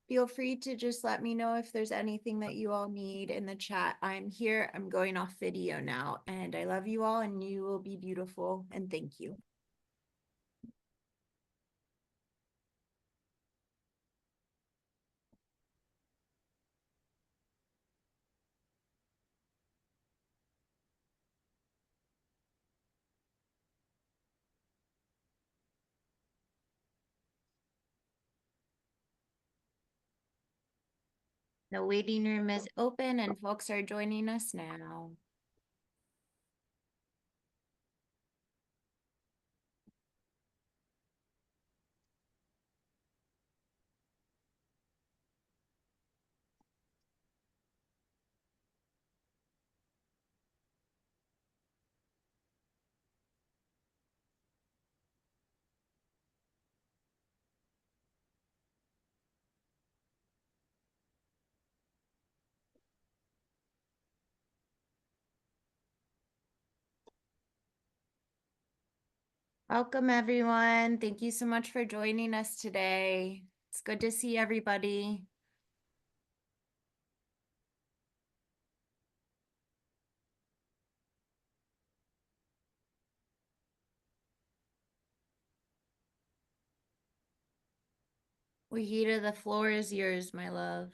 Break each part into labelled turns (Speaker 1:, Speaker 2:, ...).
Speaker 1: Feel free to just let me know if there's anything that you all need in the chat. I'm here. I'm going off video now, and I love you all, and you will be beautiful. And thank you. The waiting room is open and folks are joining us now. Welcome, everyone. Thank you so much for joining us today. It's good to see everybody. Wahida, the floor is yours, my love.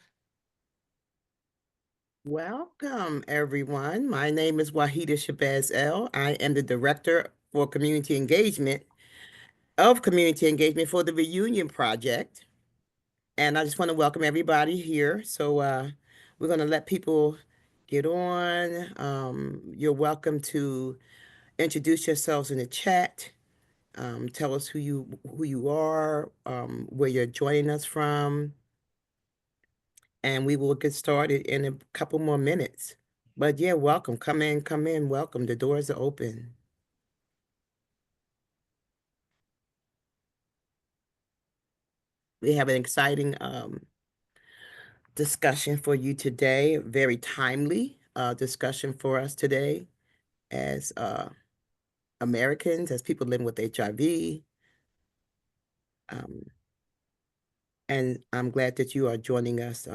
Speaker 2: Welcome, everyone. My name is Wahida Shabazz L. I am the Director for Community Engagement for the Reunion Project. And I just want to welcome everybody here. So we're going to let people get on. You're welcome to introduce yourselves in the chat. Tell us who you are, where you're joining us from, and we will get started in a couple more minutes. But yeah, welcome. Come in, welcome. The doors are open. We have an exciting discussion for you today, very timely discussion for us today as Americans, as people living with HIV. And I'm glad that you are joining us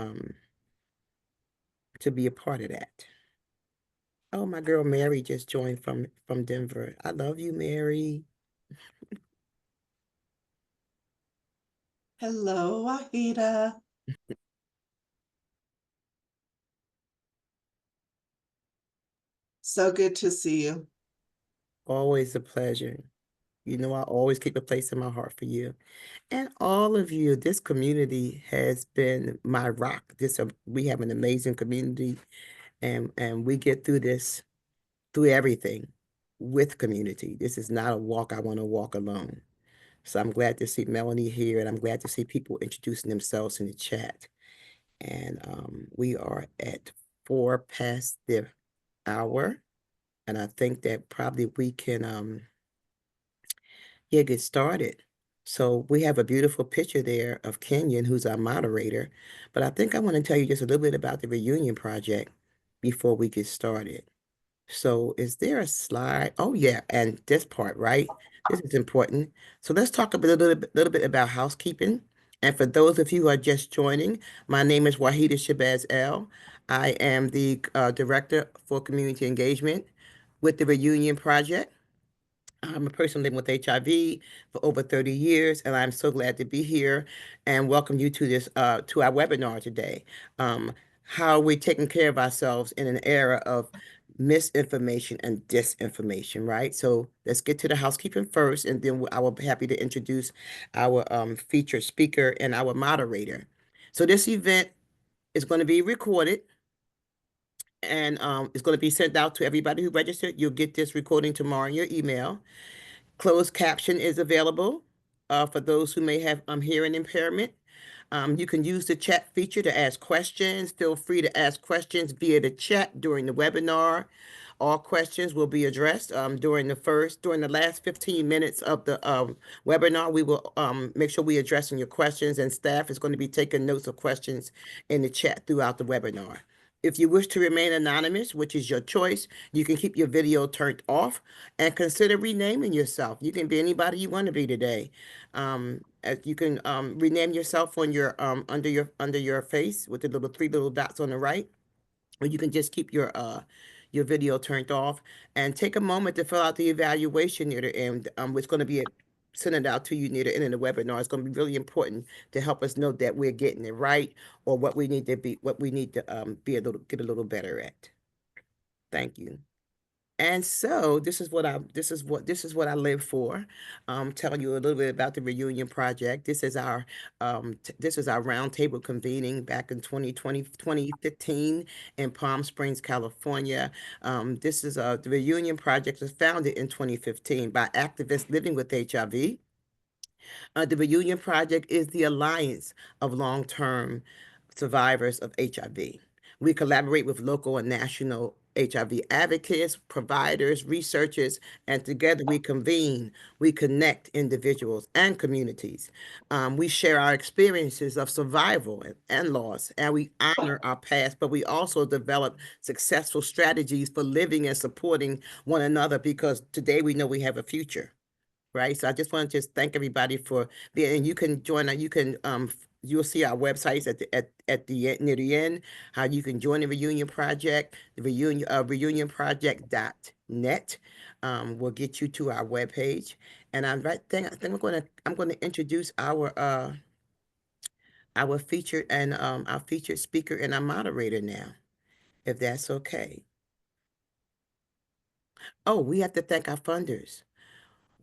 Speaker 2: to be a part of that. Oh, my girl Mary just joined from Denver. I love you, Mary.
Speaker 3: Hello, Wahida. So good to see you.
Speaker 2: Always a pleasure. You know, I always keep a place in my heart for you. And all of you, this community has been my rock. We have an amazing community, and we get through this, through everything with community. This is not a walk I want to walk alone. So I'm glad to see Melanie here, and I'm glad to see people introducing themselves in the chat. And we are at 4 past the hour, and I think that probably we can get started. So we have a beautiful picture there of Kenyon, who's our moderator. But I think I want to tell you just a little bit about the reunion project before we get started. So is there a slide? Oh yeah, and this part, right? This is important. So let's talk a little bit about housekeeping. And for those of you who are just joining, my name is Wahida Shabazz L. I am the Director for Community Engagement with the Reunion Project. I'm a person living with HIV for over 30 years, and I'm so glad to be here and welcome you to this to our webinar today. How we're taking care of ourselves in an era of misinformation and disinformation, right? So let's get to the housekeeping first, and then I will be happy to introduce our featured speaker and our moderator. So this event is going to be recorded, and it's going to be sent out to everybody who registered. You'll get this recording tomorrow in your email. Closed caption is available for those who may have hearing impairment. You can use the chat feature to ask questions. Feel free to ask questions via the chat during the webinar. All questions will be addressed during the last 15 minutes of the webinar. We will make sure we addressing your questions, and staff is going to be taking notes of questions in the chat throughout the webinar. If you wish to remain anonymous, which is your choice, you can keep your video turned off and consider renaming yourself. You can be anybody you want to be today. You can rename yourself on your under your face with the little three little dots on the right, or you can just keep your video turned off and take a moment to fill out the evaluation near the end. It's going to be sent it out to you near the end of the webinar. It's going to be really important to help us know that we're getting it right or what we need to be get a little better at. Thank you. And so this is what I live for. Telling you a little bit about the Reunion Project. This is our roundtable convening back in 2015 in Palm Springs, California. The Reunion Project was founded in 2015 by activists living with HIV. The Reunion Project is the alliance of long-term survivors of HIV. We collaborate with local and national HIV advocates, providers, researchers, and together we convene, we connect individuals and communities. We share our experiences of survival and loss, and we honor our past, but we also develop successful strategies for living and supporting one another because today we know we have a future. Right. So I just want to just thank everybody for being, and you can join, you'll see our websites at the end, near the end, how you can join the Reunion Project, reunionproject.net will get you to our webpage. And I think I'm going to introduce our featured and our featured speaker and our moderator now, if that's okay. Oh, we have to thank our funders.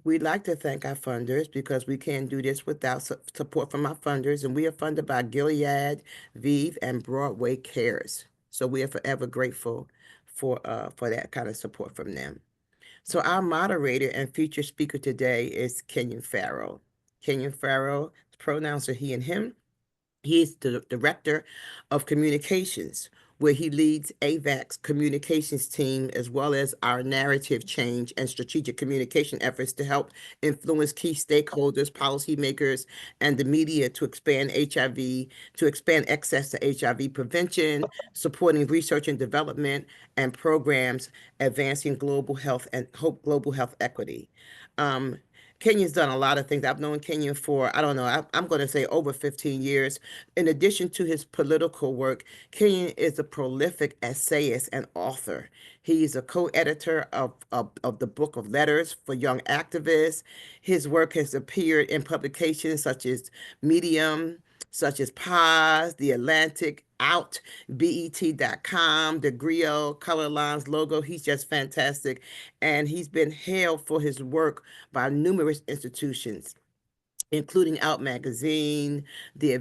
Speaker 2: We'd like to thank our funders because we can't do this without support from our funders, and we are funded by Gilead, Vive, and Broadway Cares. So we are forever grateful for that kind of support from them. So our moderator and featured speaker today is Kenyon Farrow. Kenyon Farrow, pronouns are he and him. He is the Director of Communications, where he leads AVAC's communications team, as well as our narrative change and strategic communication efforts to help influence key stakeholders, policymakers, and the media to expand access to HIV prevention, supporting research and development, and programs advancing global health equity. Kenyon's done a lot of things. I've known Kenyon for, I don't know, I'm going to say over 15 years. In addition to his political work, Kenyon is a prolific essayist and author. He's a co-editor of the Book of Letters for Young Activists. His work has appeared in publications such as Medium, such as Paz, The Atlantic, Out, BET.com, The Griot, Color Lines, Logo. He's just fantastic. And he's been hailed for his work by numerous institutions, including Out Magazine, the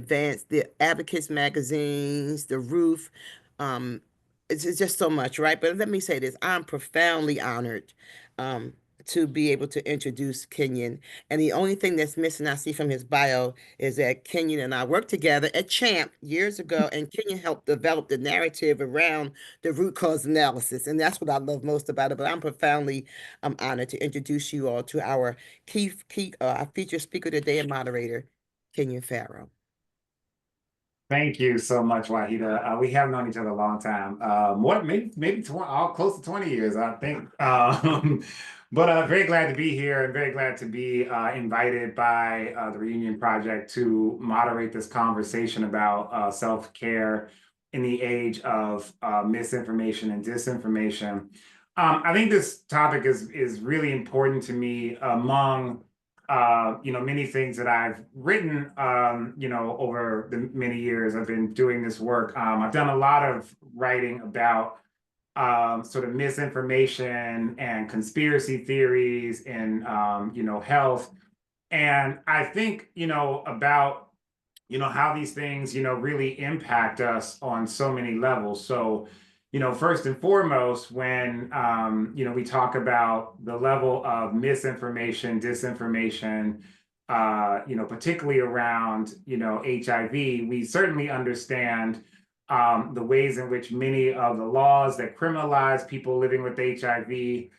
Speaker 2: Advocates magazines, The Roof. Um, it's just so much, right? But let me say this, I'm profoundly honored um, to be able to introduce Kenyon. And the only thing that's missing, I see from his bio, is that Kenyon and I worked together at CHAMP years ago, and Kenyon helped develop the narrative around the root cause analysis. And that's what I love most about it. But I'm profoundly honored to introduce you all to our our featured speaker today and moderator, Kenyon Farrow.
Speaker 4: Thank you so much, Wahida. We have known each other a long time, maybe 20, all close to 20 years, I think. But very glad to be here and very glad to be invited by the Reunion Project to moderate this conversation about self-care in the age of misinformation and disinformation. I think this topic is really important to me among many things that I've written, over the many years I've been doing this work. I've done a lot of writing about sort of misinformation and conspiracy theories in, health. And I think, about, how these things, really impact us on so many levels. So, first and foremost, when, we talk about the level of misinformation, disinformation, particularly around, HIV, we certainly understand the ways in which many of the laws that criminalize people living with HIV,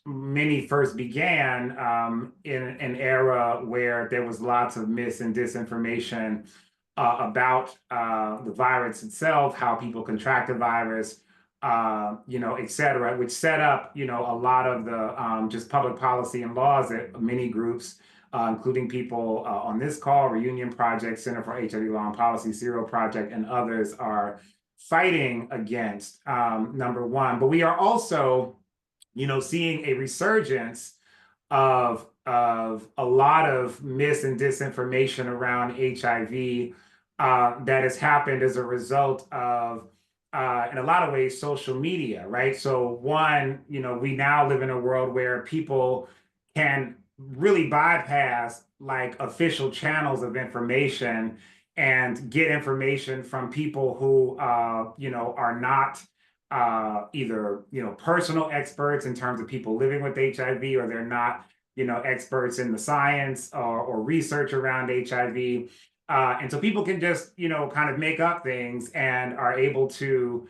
Speaker 4: many first began in an era where there was lots of mis and disinformation about the virus itself, how people contract the virus, et cetera, which set up, a lot of the just public policy and laws that many groups, including people on this call, Reunion Project, Center for HIV Law and Policy, Zero Project, and others are fighting against, number one. But we are also, seeing a resurgence of a lot of mis and disinformation around HIV that has happened as a result of, in a lot of ways, social media, right? So one, we now live in a world where people can really bypass like official channels of information and get information from people who, are not either personal experts in terms of people living with HIV, or they're not experts in the science or research around HIV, and so people can just kind of make up things and are able to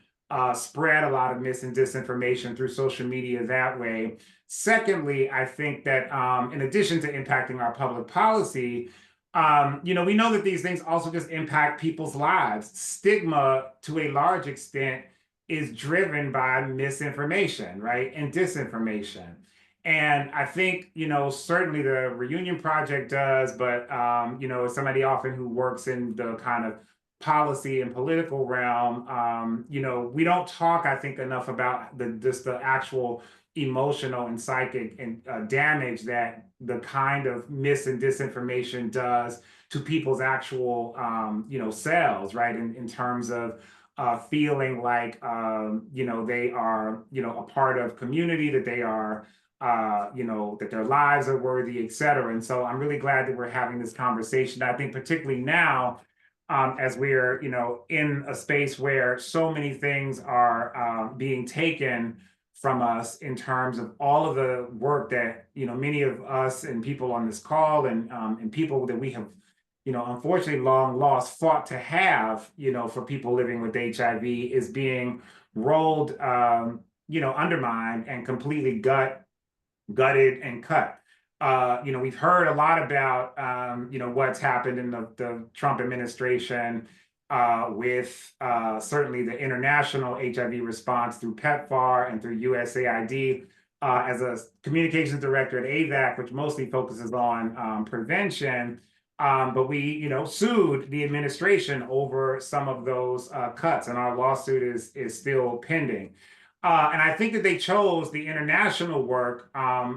Speaker 4: spread a lot of mis and disinformation through social media that way. Secondly, I think that in addition to impacting our public policy, we know that these things also just impact people's lives. Stigma, to a large extent, is driven by misinformation, right? And disinformation. And I think, certainly the Reunion Project does, but, as somebody often who works in the kind of policy and political realm, we don't talk, I think, enough about the actual emotional and psychic and damage that the kind of mis and disinformation does to people's actual, selves, right? In terms of feeling like, they are, a part of community, that they are, that their lives are worthy, et cetera. And so I'm really glad that we're having this conversation. I think particularly now, as we're, in a space where so many things are being taken from us in terms of all of the work that, many of us and people on this call and people that we have, unfortunately long lost, fought to have, for people living with HIV, is being rolled, undermined and completely gutted and cut. We've heard a lot about, what's happened in the Trump administration with certainly the international HIV response through PEPFAR and through USAID. As a communications director at AVAC, which mostly focuses on prevention, but we, sued the administration over some of those cuts, and our lawsuit is still pending. And I think that they chose the international work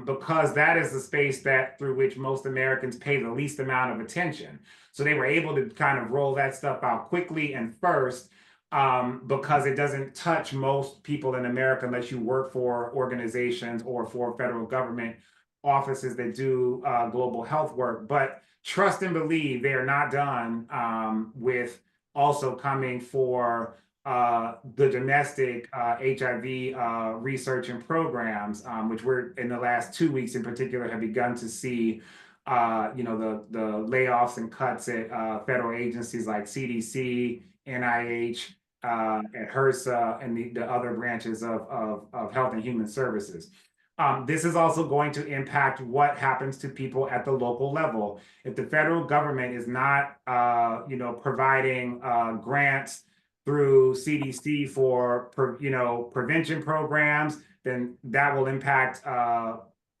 Speaker 4: because that is the space through which most Americans pay the least amount of attention. So they were able to kind of roll that stuff out quickly and first, because it doesn't touch most people in America unless you work for organizations or for federal government offices that do global health work. But trust and believe they are not done with also coming for the domestic HIV research and programs, which we're in the last 2 weeks in particular have begun to see, the layoffs and cuts at federal agencies like CDC, NIH, at HRSA, and the other branches of Health and Human Services. This is also going to impact what happens to people at the local level. If the federal government is not, providing grants through CDC for, prevention programs, then that will impact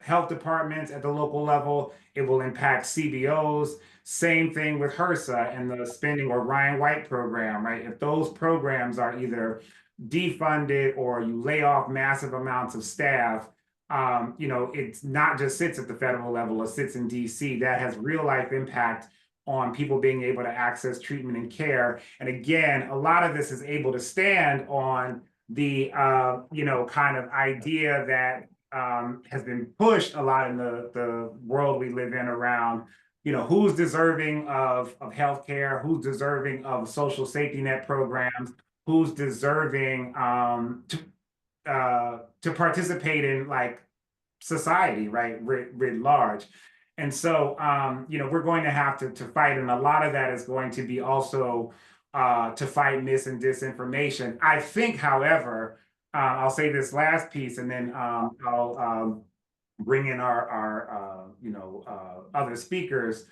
Speaker 4: health departments at the local level. It will impact CBOs. Same thing with HRSA and the spending or Ryan White program, right? If those programs are either defunded or you lay off massive amounts of staff, it's not just sits at the federal level or sits in DC. That has real life impact on people being able to access treatment and care. And again, a lot of this is able to stand on the, kind of idea that has been pushed a lot in the world we live in around, who's deserving of healthcare, who's deserving of social safety net programs, who's deserving to participate in like society, right, writ large. And so, we're going to have to fight, and a lot of that is going to be also to fight mis and disinformation. I think, however, I'll say this last piece, and then I'll bring in our other speakers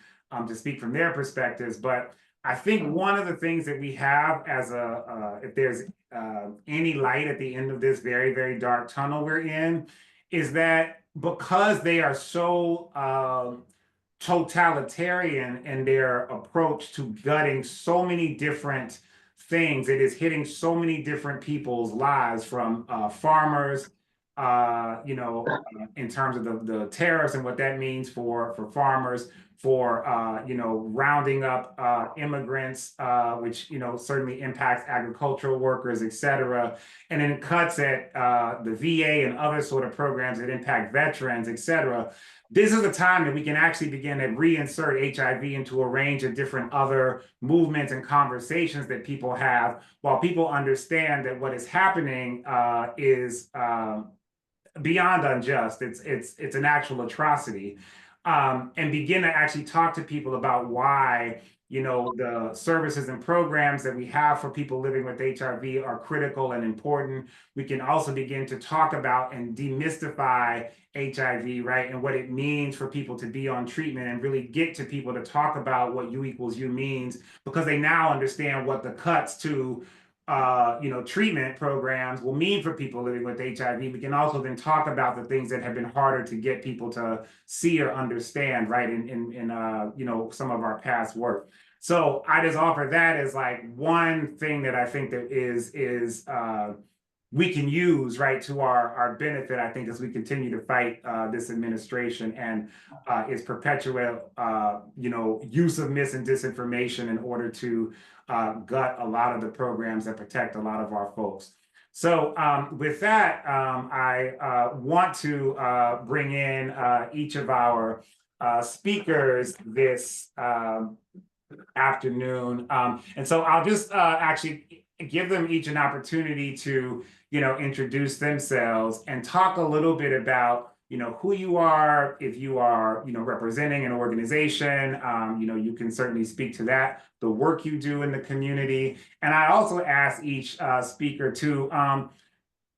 Speaker 4: to speak from their perspectives. But I think one of the things that we have as if there's any light at the end of this very, very dark tunnel we're in, is that because they are so totalitarian in their approach to gutting so many different things, it is hitting so many different people's lives, from farmers, in terms of the tariffs and what that means for farmers, for rounding up immigrants, which certainly impacts agricultural workers, et cetera, and then cuts at the VA and other sort of programs that impact veterans, et cetera. This is a time that we can actually begin to reinsert HIV into a range of different other movements and conversations that people have, while people understand that what is happening is beyond unjust. It's an actual atrocity, and begin to actually talk to people about why the services and programs that we have for people living with HIV are critical and important. We can also begin to talk about and demystify HIV, right, and what it means for people to be on treatment, and really get to people to talk about what U equals U means, because they now understand what the cuts to treatment programs will mean for people living with HIV. We can also then talk about the things that have been harder to get people to see or understand, right, in some of our past work. So I just offer that as like one thing that I think that is we can use, right, to our benefit, I think, as we continue to fight this administration and its perpetual use of mis and disinformation in order to gut a lot of the programs that protect a lot of our folks. So with that, I want to bring in each of our speakers this afternoon. And so I'll just actually give them each an opportunity to, introduce themselves and talk a little bit about, who you are. If you are, representing an organization, you can certainly speak to that, the work you do in the community. And I also ask each speaker to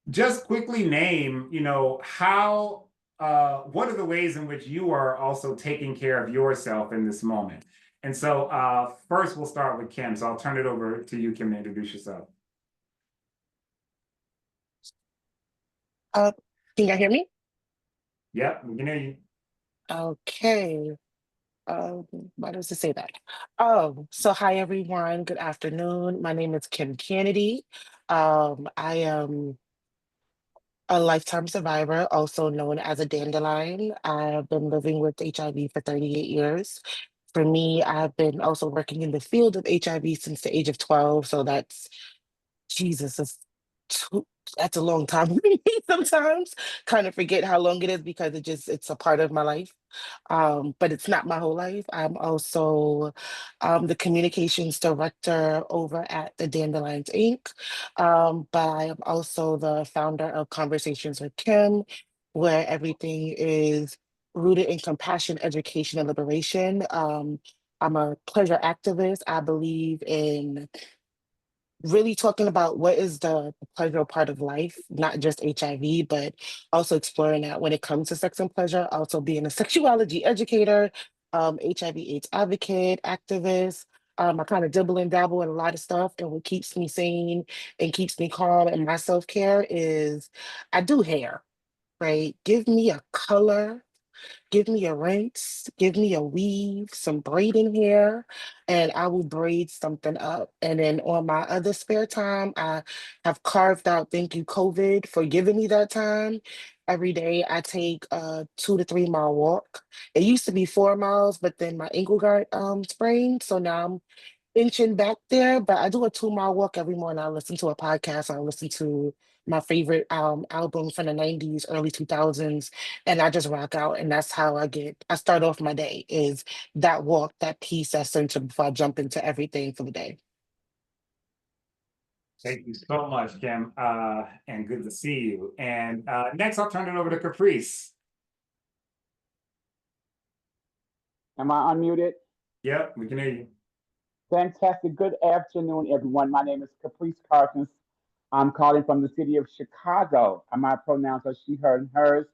Speaker 4: just quickly name, how, what are the ways in which you are also taking care of yourself in this moment. And so first we'll start with Kim. So I'll turn it over to you, Kim, to introduce yourself.
Speaker 5: Can you hear me?
Speaker 4: Yep, we can hear you.
Speaker 5: Okay. Why does it say that? Oh, so hi everyone. Good afternoon. My name is Kim Canady. I am a lifetime survivor, also known as a dandelion. I've been living with HIV for 38 years. For me, I've been also working in the field of HIV since the age of 12. So that's, Jesus, too, that's a long time for me sometimes. Kind of forget how long it is because it's a part of my life. But it's not my whole life. I'm also the communications director over at the Dandelions Inc. But I am also the founder of Conversations with Kim, where everything is rooted in compassion, education, and liberation. I'm a pleasure activist. I believe in really talking about what is the pleasure part of life, not just HIV, but also exploring that when it comes to sex and pleasure, also being a sexuality educator, HIV/AIDS advocate, activist. I kind of dibble and dabble in a lot of stuff. And what keeps me sane and keeps me calm and my self-care is I do hair, right? Give me a color, give me a rinse, give me a weave, some braiding hair, and I will braid something up. And then on my other spare time, I have carved out, thank you, COVID, for giving me that time. Every day I take a 2 to 3 mile walk. It used to be 4 miles, but then my ankle got sprained. So now I'm inching back there, but I do a 2 mile walk every morning. I listen to a podcast. I listen to my favorite album from the 90s, early 2000s, and I just rock out. And that's how I start off my day is that walk, that peace, that center before I jump into everything for the day.
Speaker 4: Thank you so much, Kim, and good to see you. And next, I'll turn it over to Caprice.
Speaker 6: Am I unmuted?
Speaker 4: Yep, we can hear you.
Speaker 6: Fantastic. Good afternoon, everyone. My name is Caprice Carthens. I'm calling from the city of Chicago. My pronouns are she, her, and hers.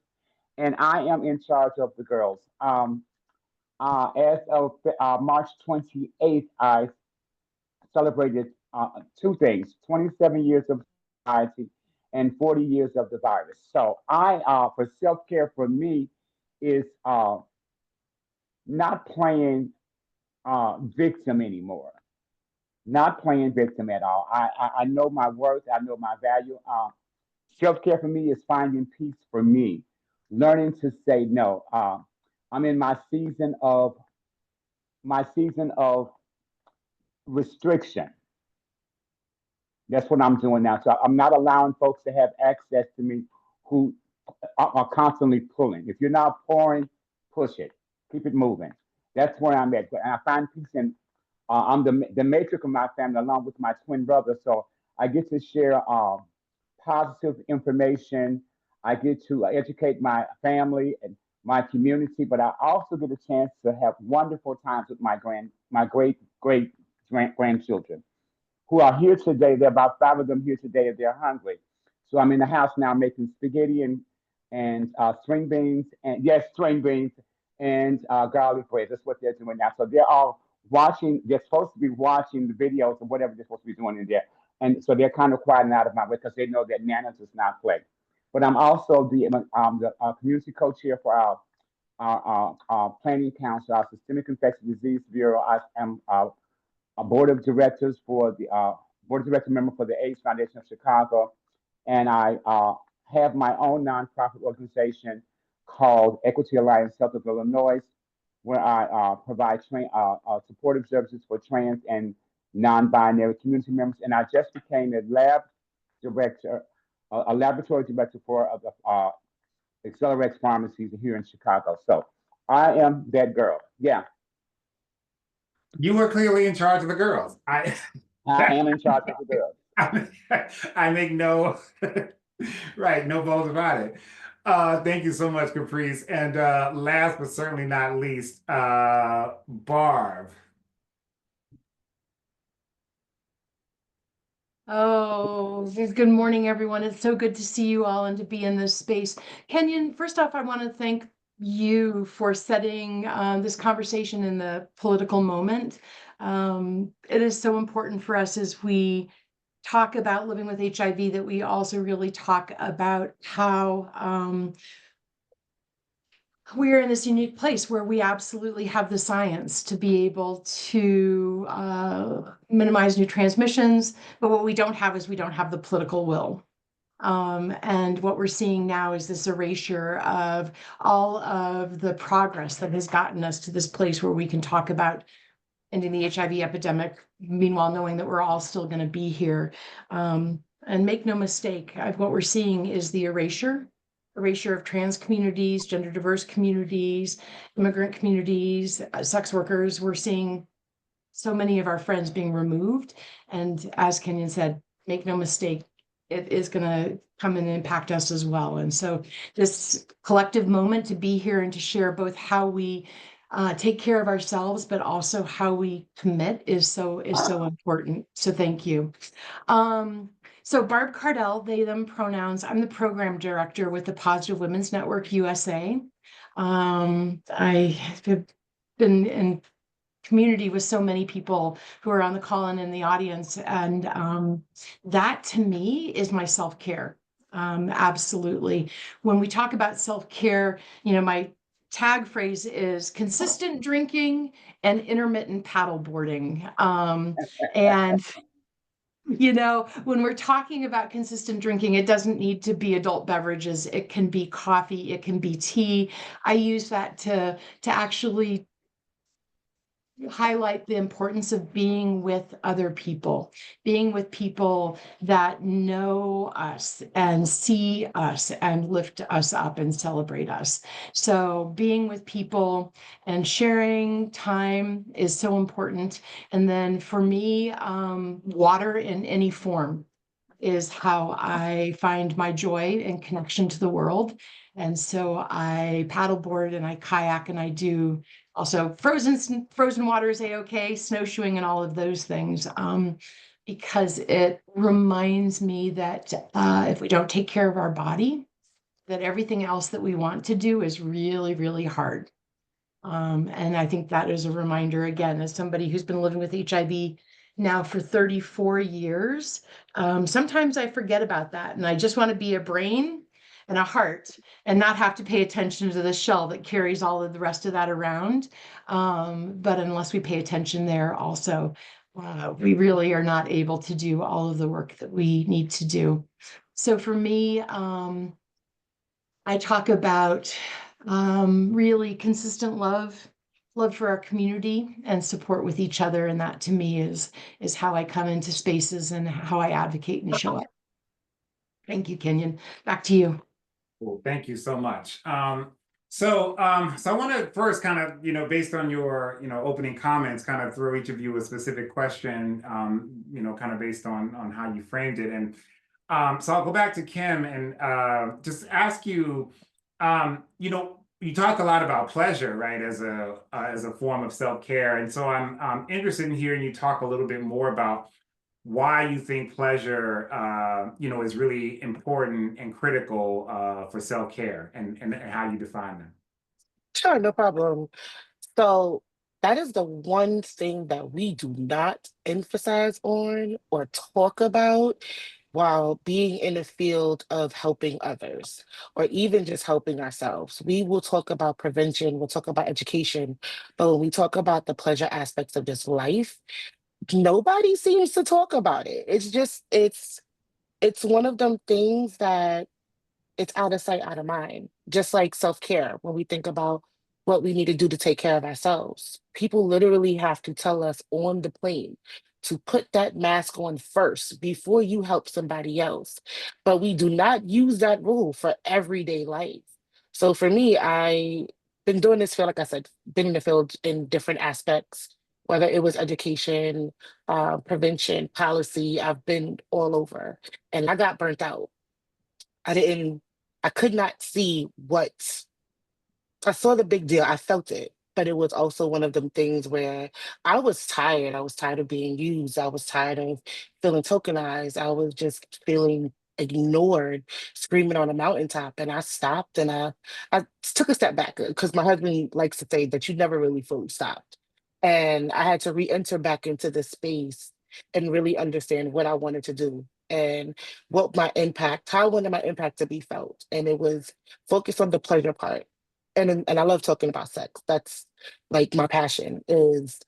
Speaker 6: And I am in charge of the girls. As of March 28th, I celebrated two things: 27 years of society and 40 years of the virus. So for self-care for me is not playing victim anymore. Not playing victim at all. I know my worth. I know my value. Self care for me is finding peace for me, learning to say no. I'm in my season of restriction. That's what I'm doing now. So I'm not allowing folks to have access to me who are constantly pulling. If you're not pouring, push it. Keep it moving. That's where I'm at. And I find peace in. I'm the matrix of my family, along with my twin brother. So I get to share positive information. I get to educate my family and my community, but I also get a chance to have wonderful times with my great grandchildren who are here today. There are about five of them here today, and they're hungry. So I'm in the house now making spaghetti and string beans, and yes, string beans and garlic bread. That's what they're doing now. So they're all watching. They're supposed to be watching the videos or whatever they're supposed to be doing in there, and so they're kind of quiet and out of my way because they know that Nana does not play. But I'm also the community co-chair for our planning council, our systemic infectious disease bureau. I am a board of directors for the board of director member for the AIDS Foundation of Chicago, and I have my own nonprofit organization called Equity Alliance Health of Illinois, where I provide supportive services for trans and non-binary community members. And I just became a lab director, a laboratory director for the Accelerates pharmacies here in Chicago. So I am that girl. Yeah,
Speaker 4: You were clearly in charge of the girls. I
Speaker 6: am in charge of the girls.
Speaker 4: I make no right, no bones about it. Thank you so much, Caprice. And last but certainly not least, Barb.
Speaker 7: Oh, good morning, everyone. It's so good to see you all and to be in this space. Kenyon, first off, I want to thank you for setting this conversation in the political moment. It is so important for us as we talk about living with HIV that we also really talk about how we're in this unique place where we absolutely have the science to be able to minimize new transmissions, but what we don't have is we don't have the political will. And what we're seeing now is this erasure of all of the progress that has gotten us to this place where we can talk about ending the HIV epidemic, meanwhile knowing that we're all still going to be here. And make no mistake, what we're seeing is the erasure of trans communities, gender diverse communities, immigrant communities, sex workers. We're seeing so many of our friends being removed. And as Kenyon said, make no mistake, it is going to come and impact us as well. And so this collective moment to be here and to share both how we take care of ourselves, but also how we commit is so important. So thank you. So Barb Cardell, they, them pronouns. I'm the program director with the Positive Women's Network USA. I have been in community with so many people who are on the call and in the audience. And that to me is my self-care. Absolutely. When we talk about self-care, my tag phrase is consistent drinking and intermittent paddleboarding. And when we're talking about consistent drinking, it doesn't need to be adult beverages. It can be coffee, it can be tea. I use that to actually highlight the importance of being with other people, being with people that know us and see us and lift us up and celebrate us. So being with people and sharing time is so important. And then for me, water in any form is how I find my joy and connection to the world. And so I paddleboard and I kayak and I do also frozen water is a-okay, snowshoeing and all of those things, because it reminds me that if we don't take care of our body, that everything else that we want to do is really, really hard. And I think that is a reminder, again, as somebody who's been living with HIV now for 34 years. Sometimes I forget about that, and I just want to be a brain and a heart and not have to pay attention to the shell that carries all of the rest of that around. But unless we pay attention there also, we really are not able to do all of the work that we need to do. So for me, I talk about really consistent love for our community and support with each other. And that to me is how I come into spaces and how I advocate and show up. Thank you, Kenyon. Back to you.
Speaker 4: Cool. Thank you so much. So I want to first kind of, based on your, opening comments, kind of throw each of you a specific question, kind of based on how you framed it. And so I'll go back to Kim and just ask you, you talk a lot about pleasure, right, as a form of self-care. And so I'm interested in hearing you talk a little bit more about why you think pleasure, is really important and critical for self-care and how you define them.
Speaker 5: Sure, no problem. So that is the one thing that we do not emphasize on or talk about while being in the field of helping others or even just helping ourselves. We will talk about prevention, we'll talk about education, but when we talk about the pleasure aspects of this life, nobody seems to talk about it. It's one of them things that it's out of sight, out of mind. Just like self-care, when we think about what we need to do to take care of ourselves. People literally have to tell us on the plane to put that mask on first before you help somebody else. But we do not use that rule for everyday life. So for me, I been doing this for, like I said, been in the field in different aspects, whether it was education, prevention, policy, I've been all over. And I got burnt out. I could not see what I saw the big deal. I felt it, but it was also one of them things where I was tired. I was tired of being used. I was tired of feeling tokenized. I was just feeling ignored, screaming on a mountaintop. And I stopped and I took a step back because my husband likes to say that you never really fully stopped. And I had to re-enter back into the space and really understand what I wanted to do and how I wanted my impact to be felt. And it was focused on the pleasure part and I love talking about sex. That's like my passion is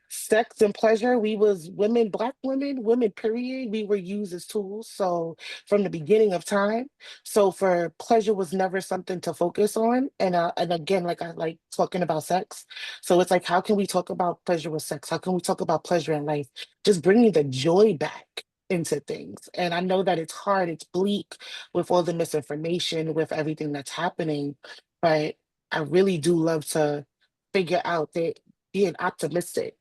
Speaker 5: sex and pleasure. We was women, black women, period. We were used as tools. So from the beginning of time. So for pleasure was never something to focus on. And again, like I like talking about sex. So it's like, how can we talk about pleasure with sex? How can we talk about pleasure in life? Just bringing the joy back into things. And I know that it's hard, it's bleak with all the misinformation, with everything that's happening. But I really do love to figure out that being optimistic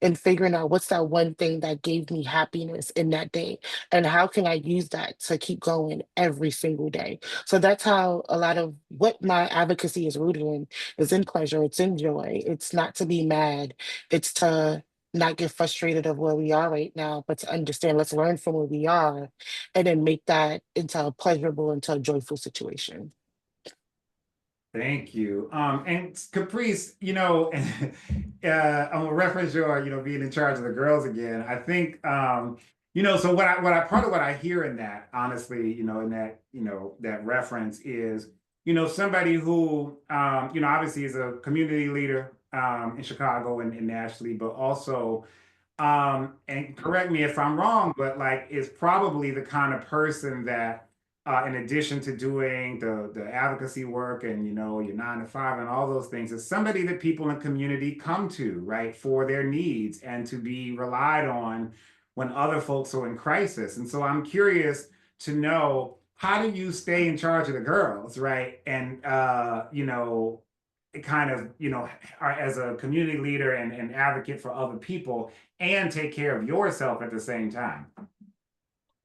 Speaker 5: and figuring out what's that one thing that gave me happiness in that day and how can I use that to keep going every single day. So that's how a lot of what my advocacy is rooted in is in pleasure, it's in joy. It's not to be mad, it's to not get frustrated of where we are right now, but to understand, let's learn from where we are and then make that into a pleasurable, into a joyful situation.
Speaker 4: Thank you. And Caprice, I'm gonna reference your, being in charge of the girls again. I think, so part of what I hear in that, honestly, in that, that reference is, somebody who, obviously is a community leader, in Chicago and nationally, but also, and correct me if I'm wrong, but like is probably the kind of person that in addition to doing the advocacy work and your 9 to 5 and all those things, is somebody that people in the community come to, right, for their needs and to be relied on when other folks are in crisis. And so I'm curious to know, how do you stay in charge of the girls, right? And kind of as a community leader and advocate for other people and take care of yourself at the same time.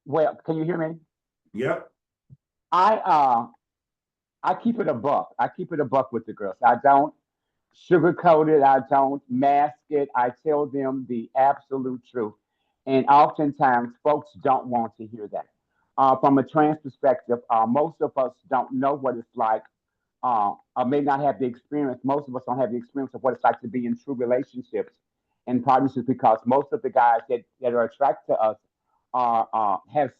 Speaker 6: Well, can you hear me?
Speaker 4: Yep.
Speaker 6: I keep it a buck. I keep it a buck with the girls. I don't sugarcoat it. I don't mask it. I tell them the absolute truth. And oftentimes, folks don't want to hear that. From a trans perspective, most of us don't know what it's like, or may not have the experience. Most of us don't have the experience of what it's like to be in true relationships and partnerships because most of the guys that are attracted to us are they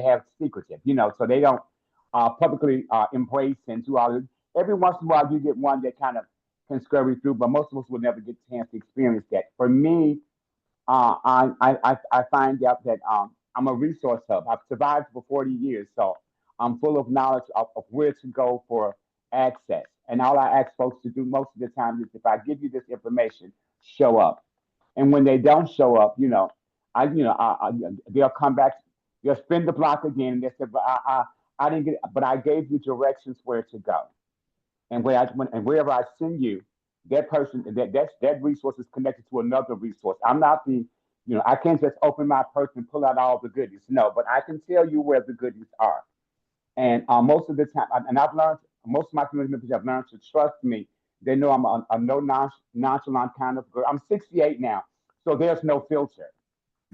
Speaker 6: have secretive, so they don't publicly embrace and do all this. Every once in a while you get one that kind of can scurry through, but most of us will never get a chance to experience that. For me, I find out that I'm a resource hub. I've survived for 40 years, so I'm full of knowledge of where to go for access. And all I ask folks to do most of the time is, if I give you this information, show up. And when they don't show up, they'll come back, they'll spin the block again, and they say, "But I didn't get it, but I gave you directions where to go." And wherever I send you, that person, that resource is connected to another resource. I'm not I can't just open my purse and pull out all the goodies. No, but I can tell you where the goodies are. And most of the time, and I've learned, most of my community members have learned to trust me. They know I'm a no nonchalant kind of girl. I'm 68 now, so there's no filter.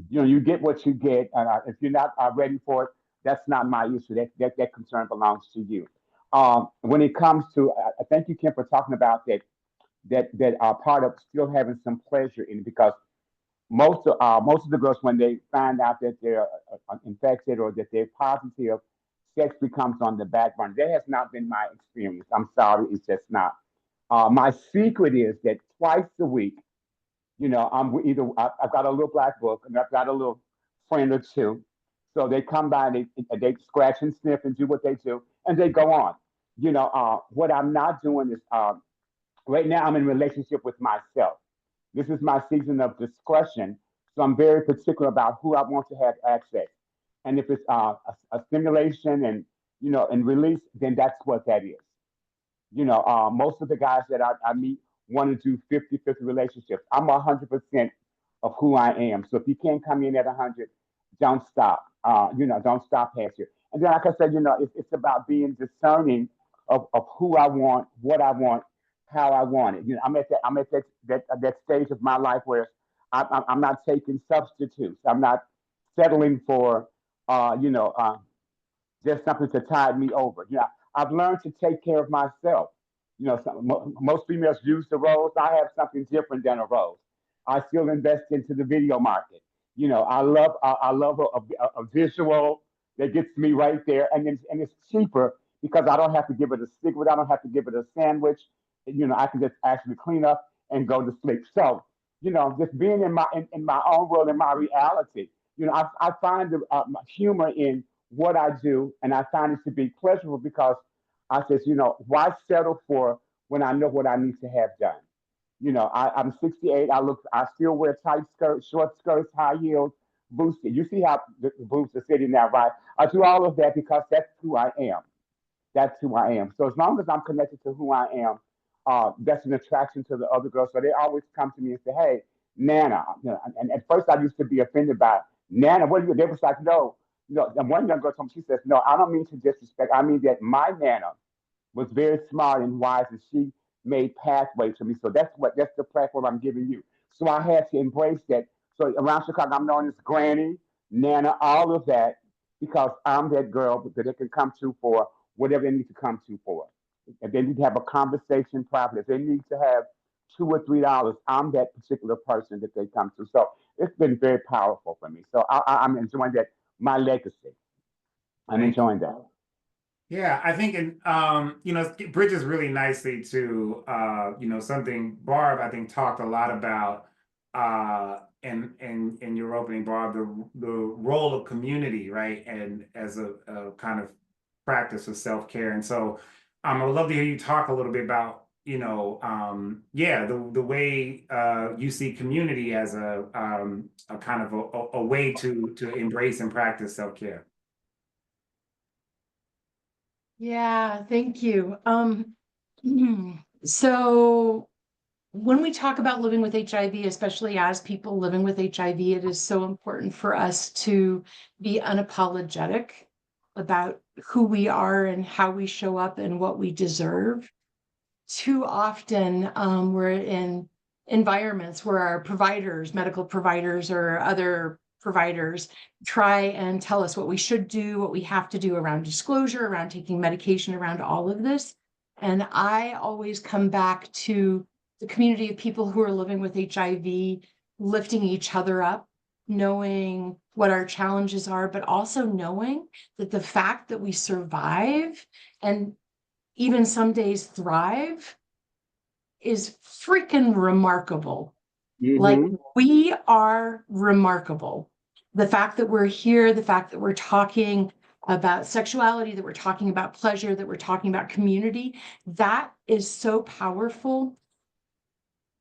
Speaker 6: You get what you get, and if you're not ready for it, that's not my issue. That concern belongs to you. When it comes to, thank you, Kim, for talking about that are part of still having some pleasure in it, because most of the girls, when they find out that they're infected or that they're positive, sex becomes on the back burner. That has not been my experience. I'm sorry, it's just not. My secret is that twice a week, I've got a little black book and I've got a little friend or two. So they come by and they scratch and sniff and do what they do, and they go on. What I'm not doing is, right now I'm in relationship with myself. This is my season of discretion, so I'm very particular about who I want to have access. And if it's a stimulation and release, then that's what that is. Most of the guys that I meet want to do 50-50 relationships. I'm 100% of who I am. So if you can't come in at 100, don't stop. Don't stop past you. And then, like I said, it's about being discerning of who I want, what I want, how I want it. I'm at that stage of my life where I'm not taking substitutes. I'm not settling for, just something to tide me over. I've learned to take care of myself. Most females use the rose. I have something different than a rose. I still invest into the video market. I love a visual that gets me right there, and it's cheaper because I don't have to give it a cigarette. I don't have to give it a sandwich. I can just actually clean up and go to sleep. So, just being in my own world, in my reality, I find the humor in what I do, and I find it to be pleasurable because I says, why settle for when I know what I need to have done? I'm 68. I still wear tight skirts, short skirts, high heels, boots. You see how the boots are sitting now, right? I do all of that because that's who I am. That's who I am. So as long as I'm connected to who I am, that's an attraction to the other girls. So they always come to me and say, "Hey, Nana." And at first I used to be offended by Nana. What are you? They was like, "No." And one young girl told me, she says, "No, I don't mean to disrespect. I mean that my Nana was very smart and wise, and she made pathways for me. So that's the platform I'm giving you." So I had to embrace that. So around Chicago, I'm known as Granny, Nana, all of that, because I'm that girl that they can come to for whatever they need to come to for. If they need to have a conversation privately, if they need to have $2 or $3, I'm that particular person that they come to. So it's been very powerful for me. So I'm enjoying that, my legacy. I'm
Speaker 4: Thank you.
Speaker 6: enjoying that.
Speaker 4: Yeah, I think it bridges really nicely to something Barb, I think, talked a lot about in your opening, Barb, the role of community, right? And as a kind of practice of self-care. And so I would love to hear you talk a little bit about, the way you see community as a kind of a way to embrace and practice self-care.
Speaker 7: Yeah, thank you. So when we talk about living with HIV, especially as people living with HIV, it is so important for us to be unapologetic about who we are and how we show up and what we deserve. Too often, we're in environments where our providers, medical providers or other providers, try and tell us what we should do, what we have to do around disclosure, around taking medication, around all of this. And I always come back to the community of people who are living with HIV, lifting each other up, knowing what our challenges are, but also knowing that the fact that we survive and even some days thrive is freaking remarkable. Like,
Speaker 6: Mhm.
Speaker 7: we are remarkable. The fact that we're here, the fact that we're talking about sexuality, that we're talking about pleasure, that we're talking about community, that is so powerful.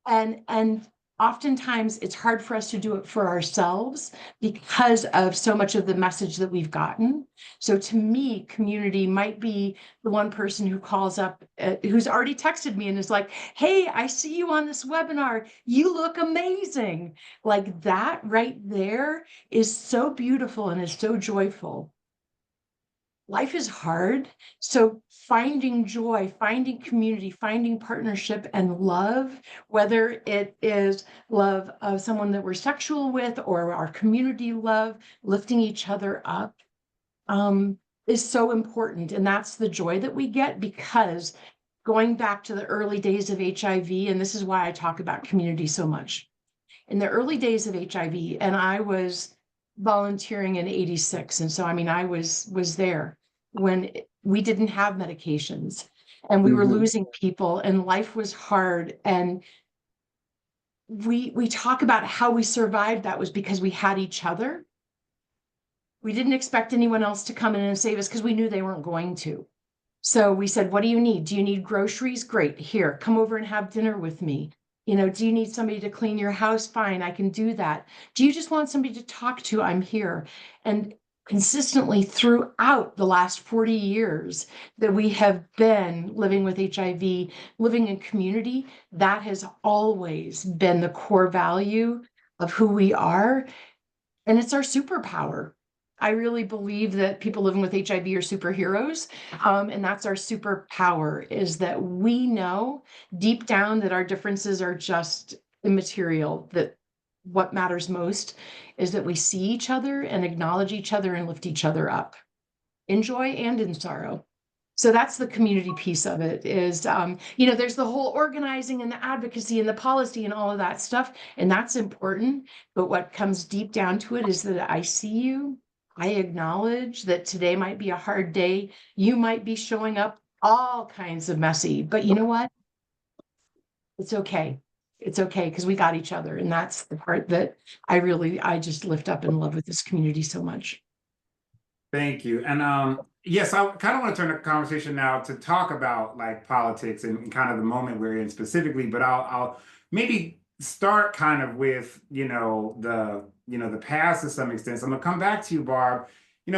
Speaker 7: And oftentimes it's hard for us to do it for ourselves because of so much of the message that we've gotten. So to me, community might be the one person who calls up, who's already texted me and is like, hey, I see you on this webinar. You look amazing. Like, that right there is so beautiful and is so joyful. Life is hard. So finding joy, finding community, finding partnership and love, whether it is love of someone that we're sexual with or our community love, lifting each other up, is so important. And that's the joy that we get, because going back to the early days of HIV, and this is why I talk about community so much. In the early days of HIV, and I was volunteering in '86. And so, I mean, I was there when we didn't have medications and we were
Speaker 6: Mhm.
Speaker 7: losing people and life was hard. And we talk about how we survived. That was because we had each other. We didn't expect anyone else to come in and save us because we knew they weren't going to. So we said, what do you need? Do you need groceries? Great. Here, come over and have dinner with me. You know, do you need somebody to clean your house? Fine, I can do that. Do you just want somebody to talk to? I'm here. And consistently throughout the last 40 years that we have been living with HIV, living in community, that has always been the core value of who we are. And it's our superpower. I really believe that people living with HIV are superheroes. And that's our superpower, is that we know deep down that our differences are just immaterial, that what matters most is that we see each other and acknowledge each other and lift each other up in joy and in sorrow. So that's the community piece of it, is, you know, there's the whole organizing and the advocacy and the policy and all of that stuff. And that's important. But what comes deep down to it is that I see you. I acknowledge that today might be a hard day. You might be showing up all kinds of messy, but you know what? It's okay. It's okay, because we got each other. And that's the part that I just lift up and love with this community so much.
Speaker 4: Thank you. And yes, I kind of want to turn the conversation now to talk about like politics and kind of the moment we're in specifically, but I'll maybe start kind of with, the past to some extent. So I'm gonna come back to you, Barb. You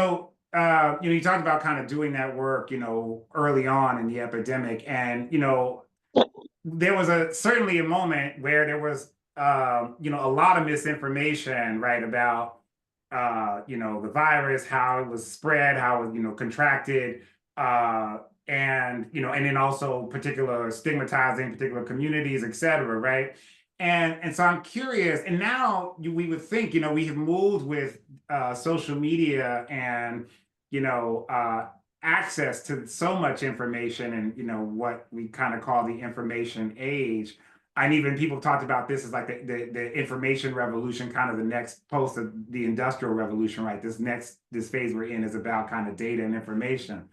Speaker 4: talked about kind of doing that work, early on in the epidemic, and there was certainly a moment where there was a lot of misinformation, right, about the virus, how it was spread, how it, contracted, and then also particular stigmatizing particular communities, et cetera, right? And so I'm curious, and now we would think, we have moved with social media and, access to so much information and, what we kind of call the information age. And even people talked about this as like the information revolution, kind of the next post of the industrial revolution, right? This phase we're in is about kind of data and information.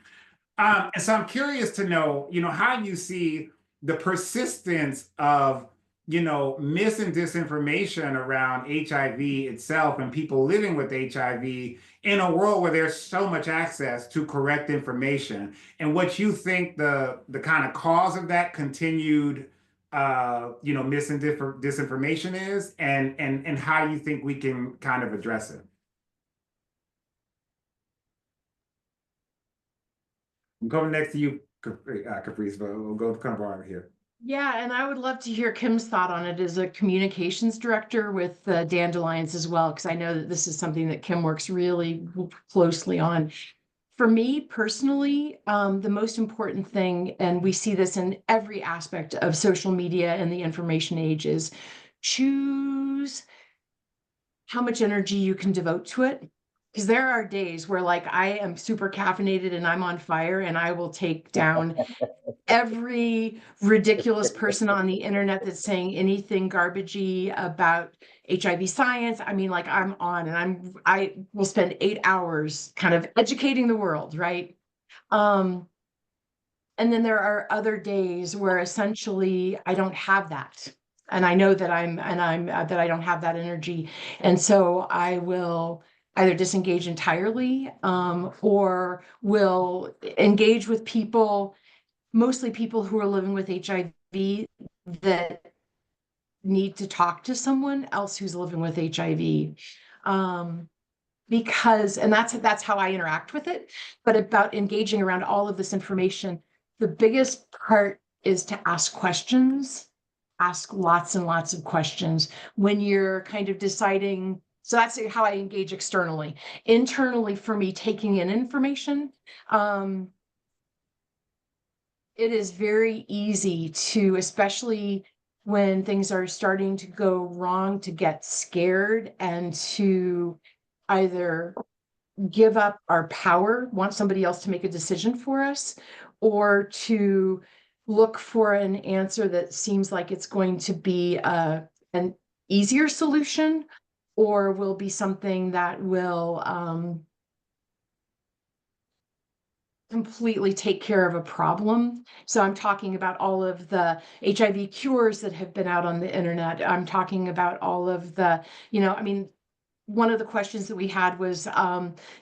Speaker 4: And so I'm curious to know, how you see the persistence of, mis and disinformation around HIV itself and people living with HIV in a world where there's so much access to correct information, and what you think the kind of cause of that continued mis and disinformation is, and how you think we can kind of address it. I'm coming next to you, Caprice, but we'll go come over here.
Speaker 7: Yeah, and I would love to hear Kim's thought on it as a communications director with Dandelions as well, because I know that this is something that Kim works really closely on. For me personally, the most important thing, and we see this in every aspect of social media and the information age, is choose how much energy you can devote to it Because there are days where like I am super caffeinated and I'm on fire and I will take down every ridiculous person on the internet that's saying anything garbagey about HIV science. I mean, like I'm on and I will spend 8 hours kind of educating the world, right? And then there are other days where essentially I don't have that. And I know that that I don't have that energy. And so I will either disengage entirely, or will engage with people, mostly people who are living with HIV that need to talk to someone else who's living with HIV. Because, and that's how I interact with it, but about engaging around all of this information, the biggest part is to ask questions, ask lots and lots of questions when you're kind of deciding. So that's how I engage externally. Internally, for me, taking in information, it is very easy to, especially when things are starting to go wrong, to get scared and to either give up our power, want somebody else to make a decision for us, or to look for an answer that seems like it's going to be an easier solution, or will be something that will completely take care of a problem. So I'm talking about all of the HIV cures that have been out on the internet. I'm talking about all of the, I mean, one of the questions that we had was,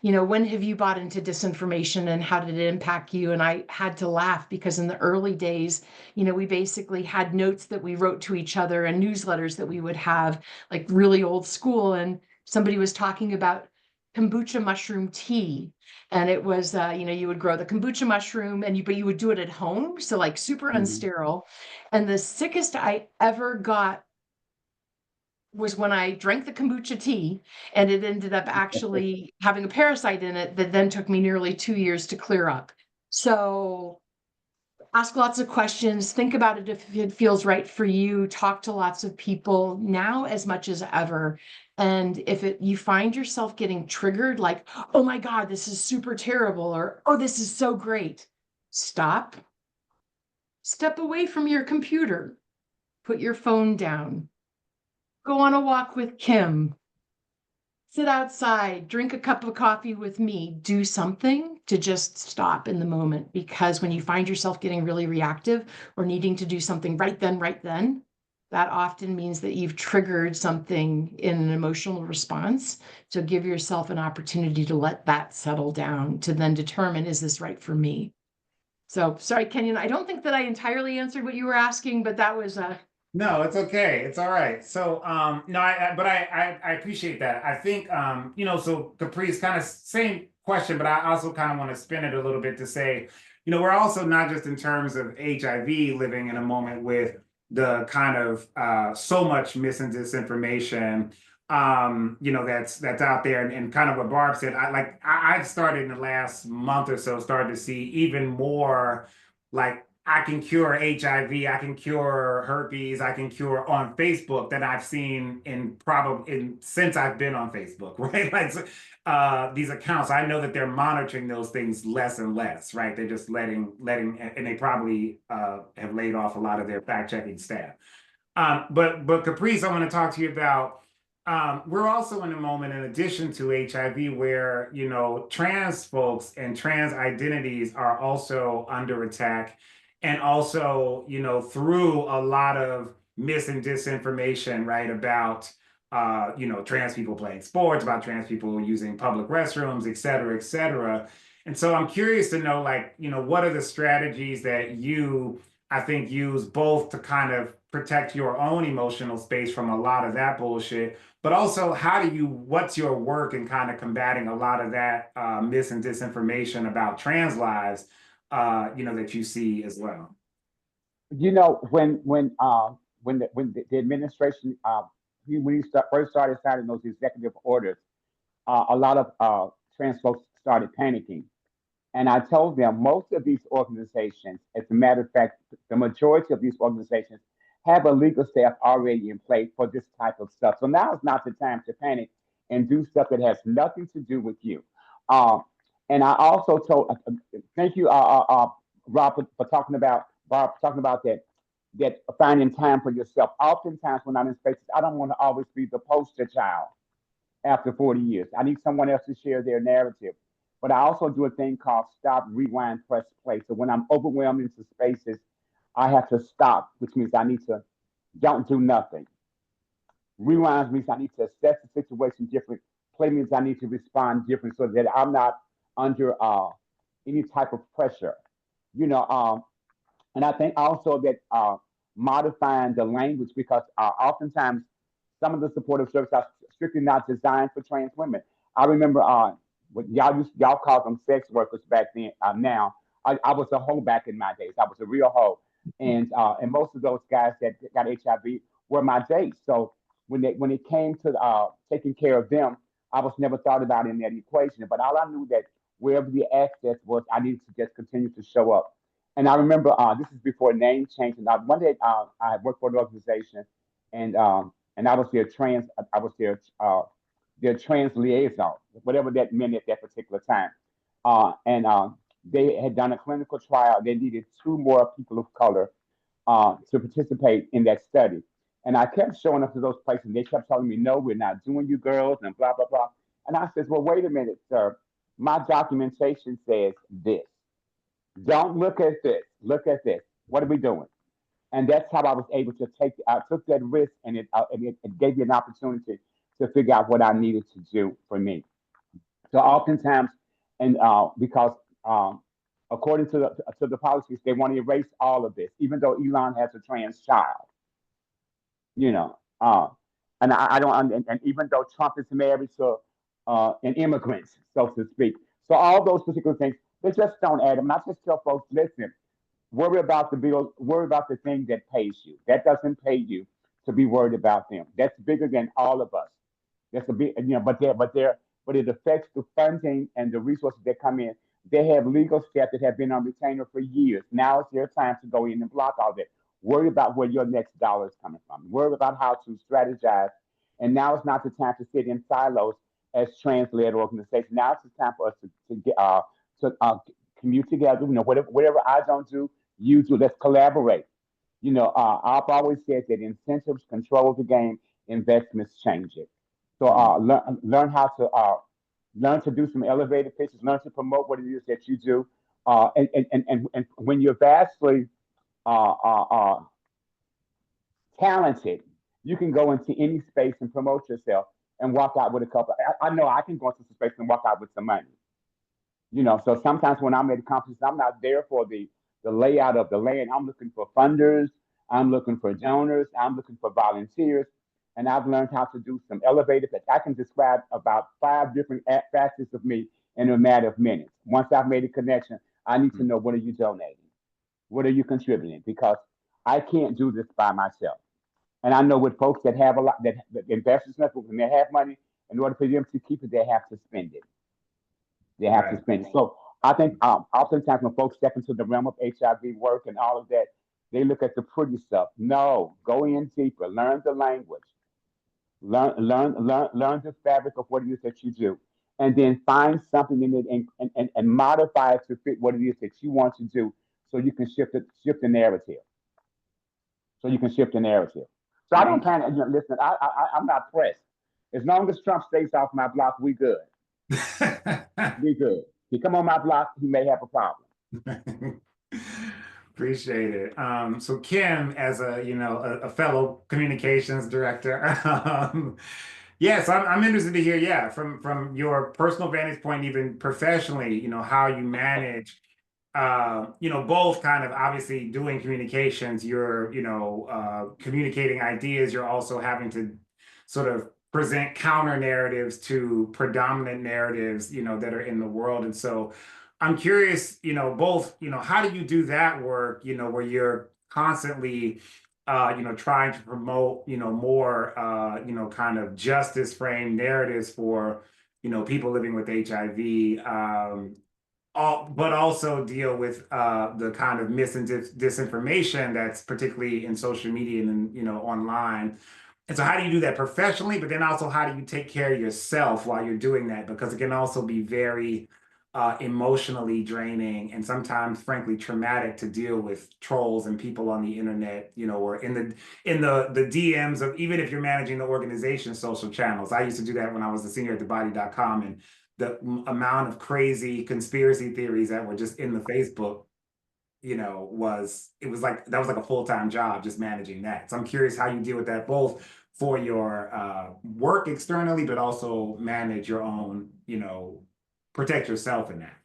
Speaker 7: when have you bought into disinformation and how did it impact you? And I had to laugh because in the early days, we basically had notes that we wrote to each other and newsletters that we would have, like really old school. And somebody was talking about kombucha mushroom tea. And it was, you would grow the kombucha mushroom but you would do it at home. So like super unsterile. And the sickest I ever got was when I drank the kombucha tea and it ended up actually having a parasite in it that then took me nearly 2 years to clear up. So ask lots of questions, think about it if it feels right for you, talk to lots of people now as much as ever. And if you find yourself getting triggered, like, oh my God, this is super terrible, or oh, this is so great, stop, step away from your computer, put your phone down, go on a walk with Kim, sit outside, drink a cup of coffee with me, do something to just stop in the moment. Because when you find yourself getting really reactive or needing to do something right then, that often means that you've triggered something in an emotional response. So give yourself an opportunity to let that settle down, to then determine, is this right for me? So sorry, Kenyon, I don't think that I entirely answered what you were asking, but that was
Speaker 4: No, it's okay. It's all right. So, no, but I appreciate that. I think, so Caprice, kind of same question, but I also kind of want to spin it a little bit to say, we're also not just in terms of HIV living in a moment with the kind of so much mis and disinformation, that's out there, and kind of what Barb said. I've started in the last month or so started to see even more like I can cure HIV, I can cure herpes, I can cure on Facebook that I've seen since I've been on Facebook, right? These accounts, I know that they're monitoring those things less and less, right? They're just letting, and they probably have laid off a lot of their fact-checking staff. But Caprice, I want to talk to you about. We're also in a moment, in addition to HIV, where trans folks and trans identities are also under attack, and also through a lot of mis and disinformation, right, about trans people playing sports, about trans people using public restrooms, et cetera, et cetera. And so I'm curious to know, what are the strategies that you, I think, use both to kind of protect your own emotional space from a lot of that bullshit, but also what's your work in kind of combating a lot of that mis and disinformation about trans lives, that you see as well?
Speaker 6: When the administration first started signing those executive orders, a lot of trans folks started panicking. And I told them most of these organizations, as a matter of fact, the majority of these organizations have a legal staff already in place for this type of stuff. So now is not the time to panic. and do stuff that has nothing to do with you. Um, and I also told, thank you, Rob, for talking about Barb, talking about that finding time for yourself. Oftentimes, when I'm in spaces, I don't want to always be the poster child after 40 years. I need someone else to share their narrative. But I also do a thing called stop, rewind, press play. So when I'm overwhelmed into spaces, I have to stop, which means I need to don't do nothing. Rewind means I need to assess the situation different. Play means I need to respond different so that I'm not under any type of pressure. You know, and I think also that modifying the language because oftentimes some of the supportive services are strictly not designed for trans women. I remember what y'all called them sex workers back then. Now I was a hoe back in my days. I was a real hoe, and most of those guys that got HIV were my dates. So when it came to taking care of them, I was never thought about in that equation. But all I knew that wherever the access was, I needed to just continue to show up. And I remember this is before name change. And one day I had worked for an organization, and I was their trans liaison, whatever that meant at that particular time. And they had done a clinical trial. They needed two more people of color to participate in that study. And I kept showing up to those places. And they kept telling me, "No, we're not doing you girls," and blah blah blah. And I said, "Well, wait a minute, sir. My documentation says this. Don't look at this. Look at this. What are we doing?" And that's how I was able to I took that risk, and it gave me an opportunity to figure out what I needed to do for me. So oftentimes, and because according to the policies, they want to erase all of this, even though Elon has a trans child, you know. And I don't, and even though Trump is married to an immigrant, so to speak. So all those particular things, they just don't add them. And I just tell folks, listen, worry about the bill, worry about the thing that pays you. That doesn't pay you to be worried about them. That's bigger than all of us. That's a big, but it affects the funding and the resources that come in. They have legal staff that have been on retainer for years. Now it's their time to go in and block all that. Worry about where your next dollar is coming from. Worry about how to strategize. And now it's not the time to sit in silos as trans-led organizations. Now it's the time for us to commute together. You know, whatever I don't do, you do. Let's collaborate. You know, I've always said that incentives control the game, investments change it. So learn to do some elevated pitches, learn to promote what it is that you do. And when you're vastly uh, uh, uh, talented, you can go into any space and promote yourself and walk out with a couple. I know I can go into some space and walk out with some money. You know, so sometimes when I'm at a conference, I'm not there for the layout of the land. I'm looking for funders. I'm looking for donors. I'm looking for volunteers. And I've learned how to do some elevated pitch. I can describe about 5 different facets of me in a matter of minutes. Once I've made a connection, I need to know, what are you donating? What are you contributing? Because I can't do this by myself. And I know with folks that have a lot, that investors when they have money, in order for them to keep it, they have to spend it. They have to spend it. So I think oftentimes when folks step into the realm of HIV work and all of that, they look at the pretty stuff. No, go in deeper, learn the language, learn the fabric of what it is that you do, and then find something in it and modify it to fit what it is that you want to do, so you can shift the narrative. So you can shift the narrative. So I don't plan. Listen, I'm not pressed. As long as Trump stays off my block, we good. We good. He come on my block, he may have a problem.
Speaker 4: Appreciate it. So Kim, as a fellow communications director, yes, I'm interested to hear, from your personal vantage point, even professionally, how you manage, both kind of obviously doing communications, you're, communicating ideas, you're also having to sort of present counter narratives to predominant narratives, that are in the world. And so I'm curious, both, how do you do that work, where you're constantly, trying to promote, more, kind of justice frame narratives for, people living with HIV, but also deal with the kind of mis and disinformation that's particularly in social media and online. And so how do you do that professionally, but then also how do you take care of yourself while you're doing that? Because it can also be very emotionally draining and sometimes frankly traumatic to deal with trolls and people on the internet, you know, or in the DMs of, even if you're managing the organization's social channels. I used to do that when I was the senior at thebody.com, and the amount of crazy conspiracy theories that were just in the Facebook, you know, it was like that was like a full-time job just managing that. So I'm curious how you deal with that, both for your work externally, but also manage your own, you know, protect yourself in that.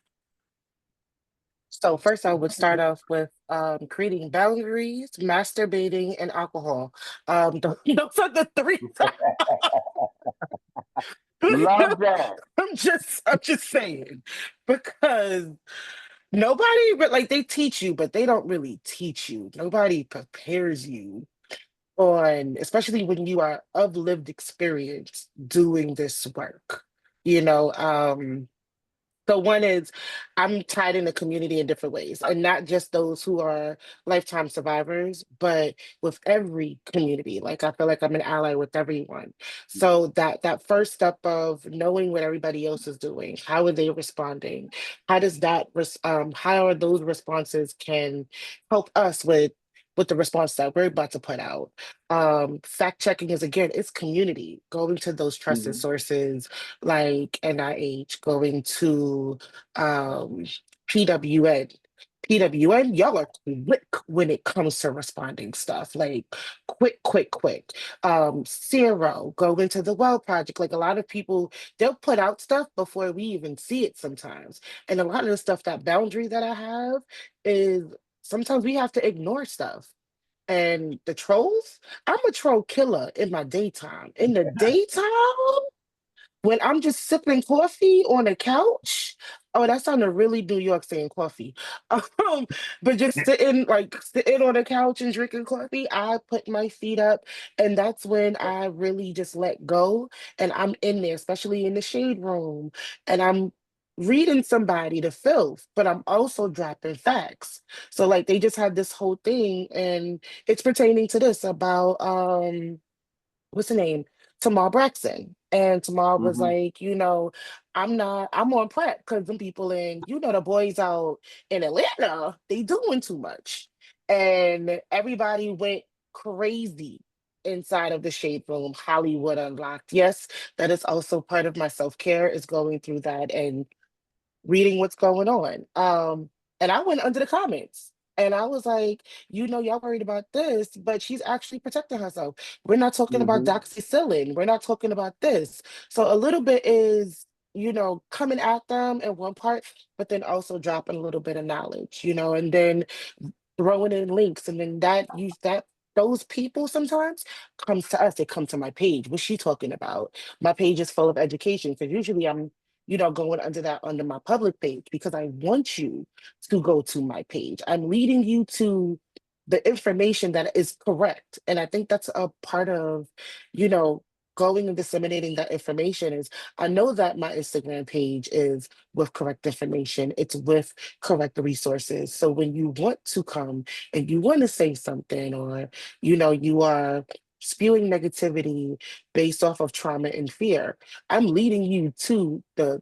Speaker 5: So first I would start off with creating boundaries, masturbating, and alcohol. Those are the three.
Speaker 6: Love that.
Speaker 5: I'm just saying, because nobody, but like they teach you, but they don't really teach you. Nobody prepares you on, especially when you are of lived experience doing this work. You know, so one is I'm tied in the community in different ways, and not just those who are lifetime survivors, but with every community. Like I feel like I'm an ally with everyone. So that first step of knowing what everybody else is doing, how are they responding? How does how are those responses can help us with the response that we're about to put out. Fact checking is, again, it's community, going to those trusted
Speaker 6: Mhm.
Speaker 5: sources like NIH, going to um, PWN. PWN, y'all are quick when it comes to responding stuff, like quick, quick, quick. Zero, go into the Well Project. Like a lot of people, they'll put out stuff before we even see it sometimes. And a lot of the stuff, that boundary that I have is sometimes we have to ignore stuff. And the trolls, I'm a troll killer in my daytime. In the daytime, when I'm just sipping coffee on a couch, oh, that sounded really New York saying coffee. But just sitting on a couch and drinking coffee, I put my feet up, and that's when I really just let go. And I'm in there, especially in the shade room, and I'm reading somebody to filth, but I'm also dropping facts. So like they just had this whole thing, and it's pertaining to this about what's the name? Tamar Braxton. And Tamar was
Speaker 6: Mhm.
Speaker 5: like, I'm on prep because them people in, the boys out in Atlanta, they doing too much. And everybody went crazy inside of the shade room, Hollywood Unlocked. Yes, that is also part of my self-care, is going through that and reading what's going on. And I went under the comments and I was like, y'all worried about this, but she's actually protecting herself. We're not talking about
Speaker 6: Mhm.
Speaker 5: doxycycline. We're not talking about this. So a little bit is, coming at them in one part, but then also dropping a little bit of knowledge, and then throwing in links, and then those people sometimes comes to us. They come to my page. What's she talking about? My page is full of education because usually I'm going under my public page because I want you to go to my page. I'm leading you to the information that is correct. And I think that's a part of, you know, going and disseminating that information is, I know that my Instagram page is with correct information. It's with correct resources. So when you want to come and you want to say something, or, you are spewing negativity based off of trauma and fear, I'm leading you to the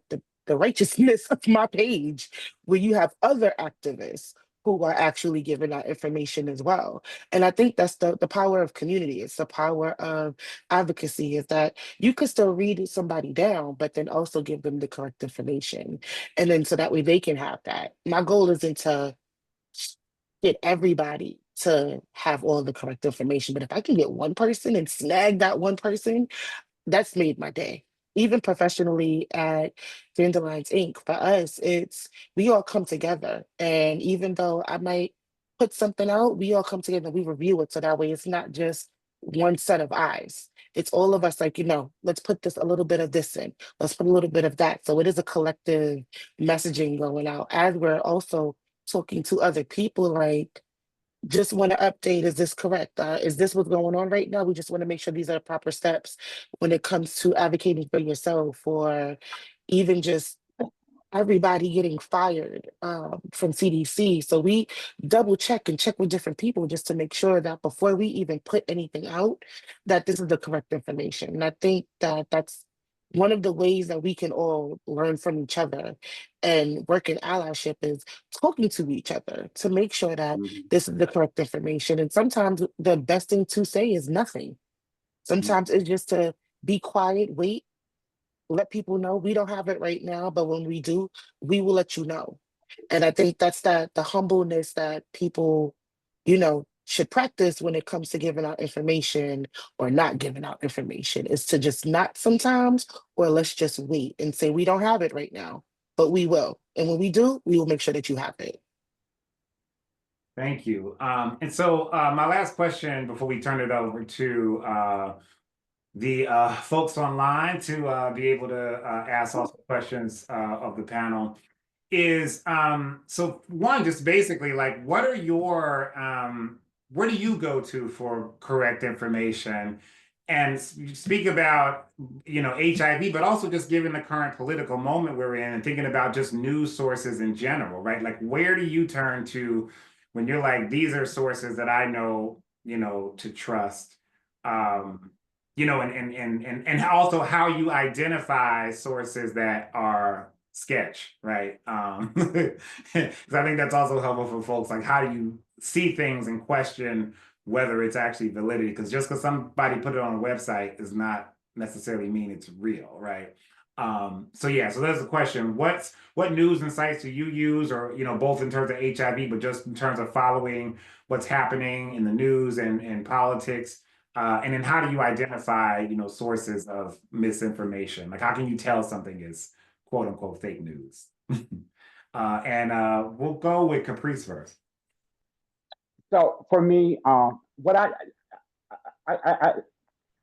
Speaker 5: righteousness of my page, where you have other activists who are actually giving that information as well. And I think that's the power of community. It's the power of advocacy, is that you could still read somebody down, but then also give them the correct information. And then so that way they can have that. My goal isn't to get everybody to have all the correct information, but if I can get one person and snag that one person, that's made my day. Even professionally at Dandelions Inc., for us, it's we all come together. And even though I might put something out, we all come together and we review it. So that way it's not just one set of eyes. It's all of us, like, let's put this a little bit of this in, let's put a little bit of that. So it is a collective messaging going out as we're also talking to other people, like, just want to update, is this correct? Is this what's going on right now? We just want to make sure these are the proper steps when it comes to advocating for yourself, or even just everybody getting fired from CDC. So we double check and check with different people just to make sure that before we even put anything out, that this is the correct information. And I think that that's one of the ways that we can all learn from each other and work in allyship is talking to each other to make sure that
Speaker 6: Mhm.
Speaker 5: this is the correct information. And sometimes the best thing to say is nothing. Sometimes it's just to be quiet, wait, let people know we don't have it right now, but when we do, we will let you know. And I think that's the humbleness that people, should practice when it comes to giving out information or not giving out information is to just not sometimes, or let's just wait and say we don't have it right now, but we will. And when we do, we will make sure that you have it.
Speaker 4: Thank you. And so my last question before we turn it over to the folks online to be able to ask all the questions of the panel is so one, just basically like what are your where do you go to for correct information, and speak about HIV, but also just given the current political moment we're in and thinking about just news sources in general, right? Like where do you turn to when you're like, these are sources that I know to trust, and also how you identify sources that are sketch, right? Because I think that's also helpful for folks. Like, how do you see things and question whether it's actually validity? Because just because somebody put it on a website does not necessarily mean it's real, right? So yeah, so there's a question. What news and sites do you use, or both in terms of HIV, but just in terms of following what's happening in the news and politics? And then how do you identify, sources of misinformation? Like, how can you tell something is quote unquote fake news? And we'll go with Caprice first.
Speaker 6: So for me, what I, I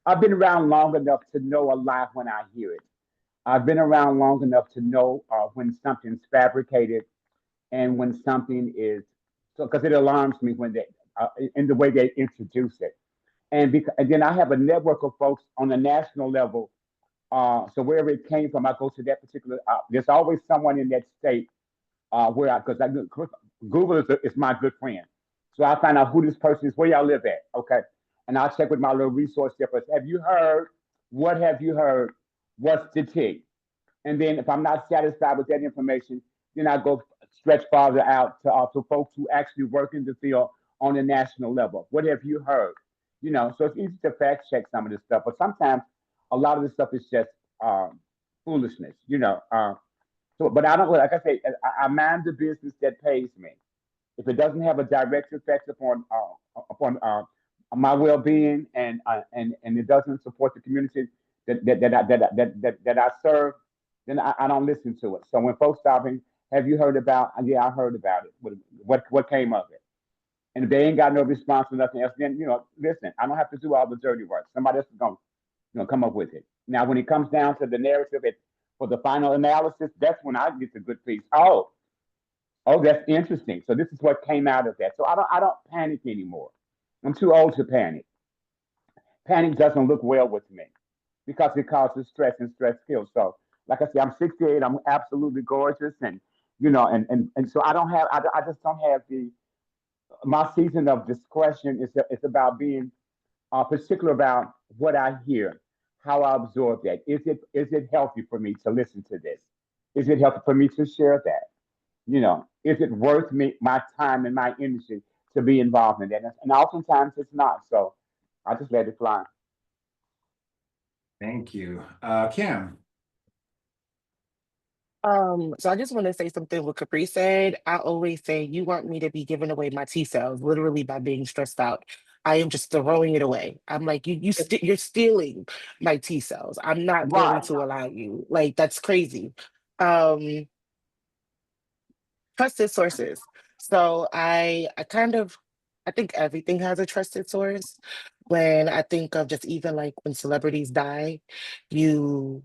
Speaker 6: I've been around long enough to know a lie when I hear it. I've been around long enough to know when something's fabricated and when something is so because it alarms me when they in the way they introduce it. And then I have a network of folks on a national level. So wherever it came from, I go to that particular. There's always someone in that state because Google is my good friend. So I find out who this person is, where y'all live at, okay? And I'll check with my little resource there. Have you heard? What have you heard? What's the tea? And then if I'm not satisfied with that information, then I go stretch farther out to folks who actually work in the field on a national level. What have you heard? So it's easy to fact check some of this stuff, but sometimes a lot of this stuff is just foolishness. So, but I don't, like I say, I mind the business that pays me. If it doesn't have a direct effect upon my well-being and it doesn't support the community that I serve, then I don't listen to it. So when folks stop me, have you heard about? Yeah, I heard about it. What came of it? And if they ain't got no response or nothing else, then listen. I don't have to do all the dirty work. Somebody else is gonna come up with it. Now, when it comes down to the narrative, for the final analysis, that's when I get the good piece. Oh, that's interesting. So this is what came out of that. So I don't panic anymore. I'm too old to panic. Panic doesn't look well with me because it causes stress and stress kills. So, like I said, I'm 68. I'm absolutely gorgeous, and and so I just don't have my season of discretion is about being particular about what I hear, how I absorb that. Is it healthy for me to listen to this? Is it healthy for me to share that? Is it worth me my time and my energy to be involved in that? And oftentimes it's not. So I just let it fly.
Speaker 4: Thank you. Kim.
Speaker 5: So I just want to say something what Capri said. I always say you want me to be giving away my T cells, literally by being stressed out. I am just throwing it away. I'm like, you're stealing my T cells. I'm not going
Speaker 6: Right.
Speaker 5: to allow you. Like, that's crazy. Um, Trusted sources. So I think everything has a trusted source. When I think of just even like when celebrities die, you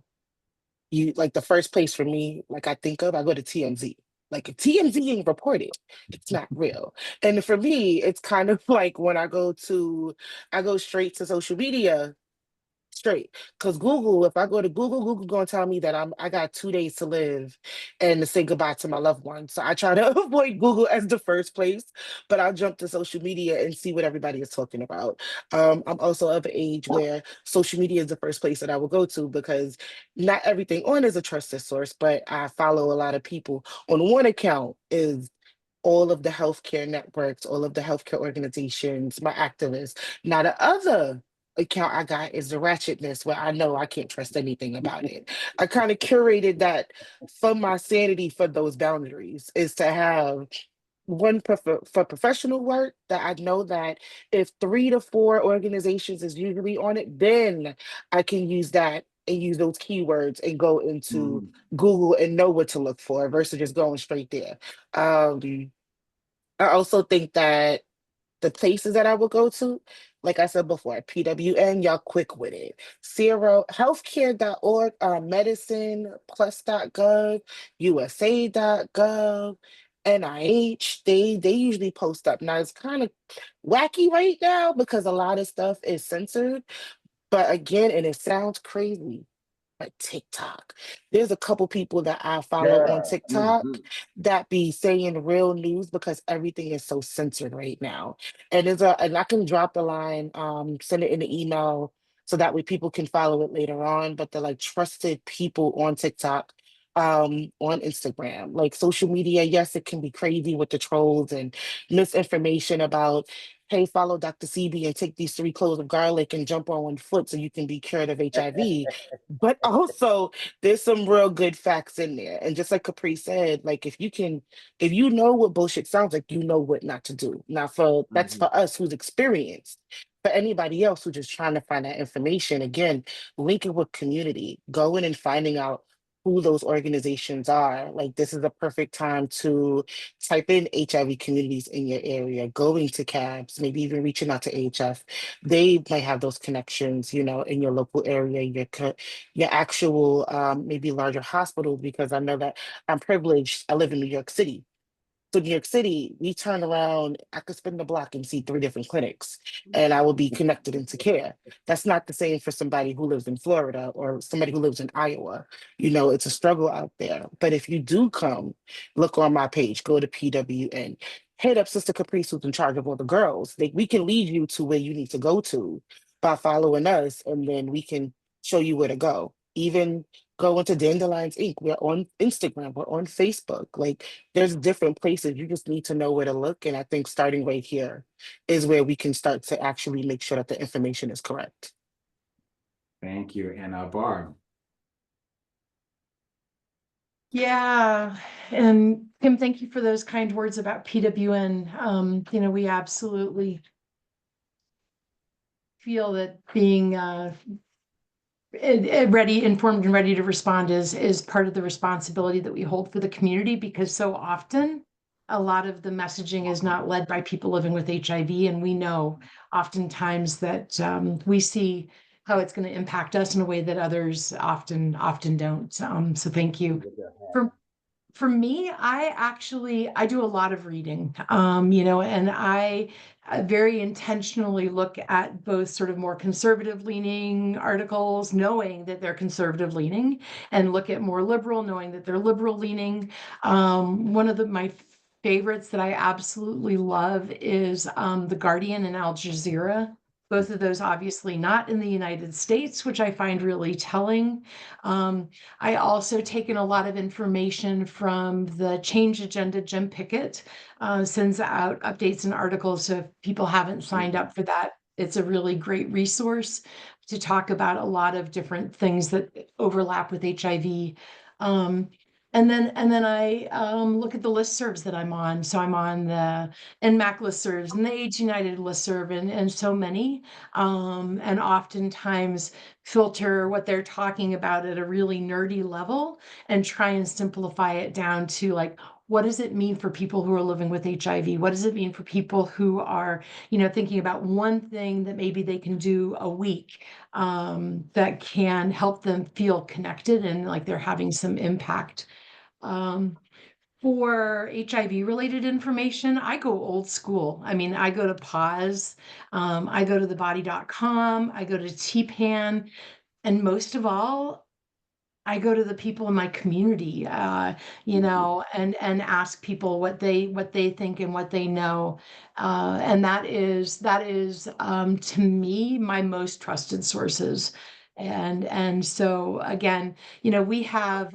Speaker 5: like the first place for me, like I go to TMZ. Like if TMZ ain't reported, it's not real. And for me, it's kind of like when I go straight to social media straight. Because Google, if I go to Google, Google gonna tell me that I got 2 days to live and to say goodbye to my loved ones. So I try to avoid Google as the first place, but I'll jump to social media and see what everybody is talking about. I'm also of an age where social media is the first place that I will go to because not everything on is a trusted source, but I follow a lot of people. On one account is all of the healthcare networks, all of the healthcare organizations, my activists. Now, the other account I got is the ratchetness, where I know I can't trust anything about it. I kind of curated that for my sanity, for those boundaries, is to have one for professional work that I know that if 3 to 4 organizations is usually on it, then I can use that and use those keywords and go into Google and know what to look for versus just going straight there. I also think that the places that I would go to, like I said before, PWN, y'all quick with it. Zero, healthcare.org, medicineplus.gov, USA.gov, NIH, they usually post up. Now it's kind of wacky right now because a lot of stuff is censored. But again, and it sounds crazy, but TikTok. There's a couple people that I follow on
Speaker 6: Girl.
Speaker 5: TikTok that be saying real news because everything is so censored right now. And I can drop the line, send it in the email so that way people can follow it later on. But they're like trusted people on TikTok, on Instagram. Like social media, yes, it can be crazy with the trolls and misinformation about, hey, follow Dr. CB and take these 3 cloves of garlic and jump on 1 foot so you can be cured of HIV. But also, there's some real good facts in there. And just like Caprice said, like if you know what bullshit sounds like, you know what not to do. Now, that's for us who's experienced. For anybody else who's just trying to find that information, again, link it with community, going and finding out who those organizations are. Like this is a perfect time to type in HIV communities in your area, going to CABS, maybe even reaching out to AHF. They might have those connections, in your local area, your actual maybe larger hospital, because I know that I'm privileged. I live in New York City. So New York City, we turn around, I could spin the block and see 3 different clinics and I will be connected into care. That's not the same for somebody who lives in Florida or somebody who lives in Iowa. It's a struggle out there. But if you do come, look on my page, go to PWN, hit up Sister Caprice who's in charge of all the girls. We can lead you to where you need to go to by following us, and then we can show you where to go. Even go into Dandelions Inc. We're on Instagram, we're on Facebook. Like there's different places. You just need to know where to look. And I think starting right here is where we can start to actually make sure that the information is correct.
Speaker 4: Thank you. And Barb.
Speaker 7: Yeah, and Kim, thank you for those kind words about PWN. We absolutely feel that being ready, informed, and ready to respond is part of the responsibility that we hold for the community, because so often a lot of the messaging is not led by people living with HIV, and we know oftentimes that we see how it's going to impact us in a way that others often don't. So thank you. For me, I do a lot of reading, and I very intentionally look at both sort of more conservative leaning articles, knowing that they're conservative leaning, and look at more liberal, knowing that they're liberal leaning. One of my favorites that I absolutely love is The Guardian and Al Jazeera. Both of those obviously not in the United States, which I find really telling. I also taken a lot of information from the Change Agenda. Jim Pickett sends out updates and articles. So if people haven't signed up for that, it's a really great resource to talk about a lot of different things that overlap with HIV. And then I look at the listservs that I'm on. So I'm on the NMAC listservs and the AIDS United listserv and so many. And oftentimes filter what they're talking about at a really nerdy level and try and simplify it down to like, what does it mean for people who are living with HIV? What does it mean for people who are, thinking about one thing that maybe they can do a week that can help them feel connected and like they're having some impact. For HIV related information, I go old school. I mean, I go to Pause, I go to thebody.com, I go to TPAN, and most of all, I go to the people in my community, you know, and ask people what they think and what they know, and that is to me my most trusted sources, and so again, you know, we have.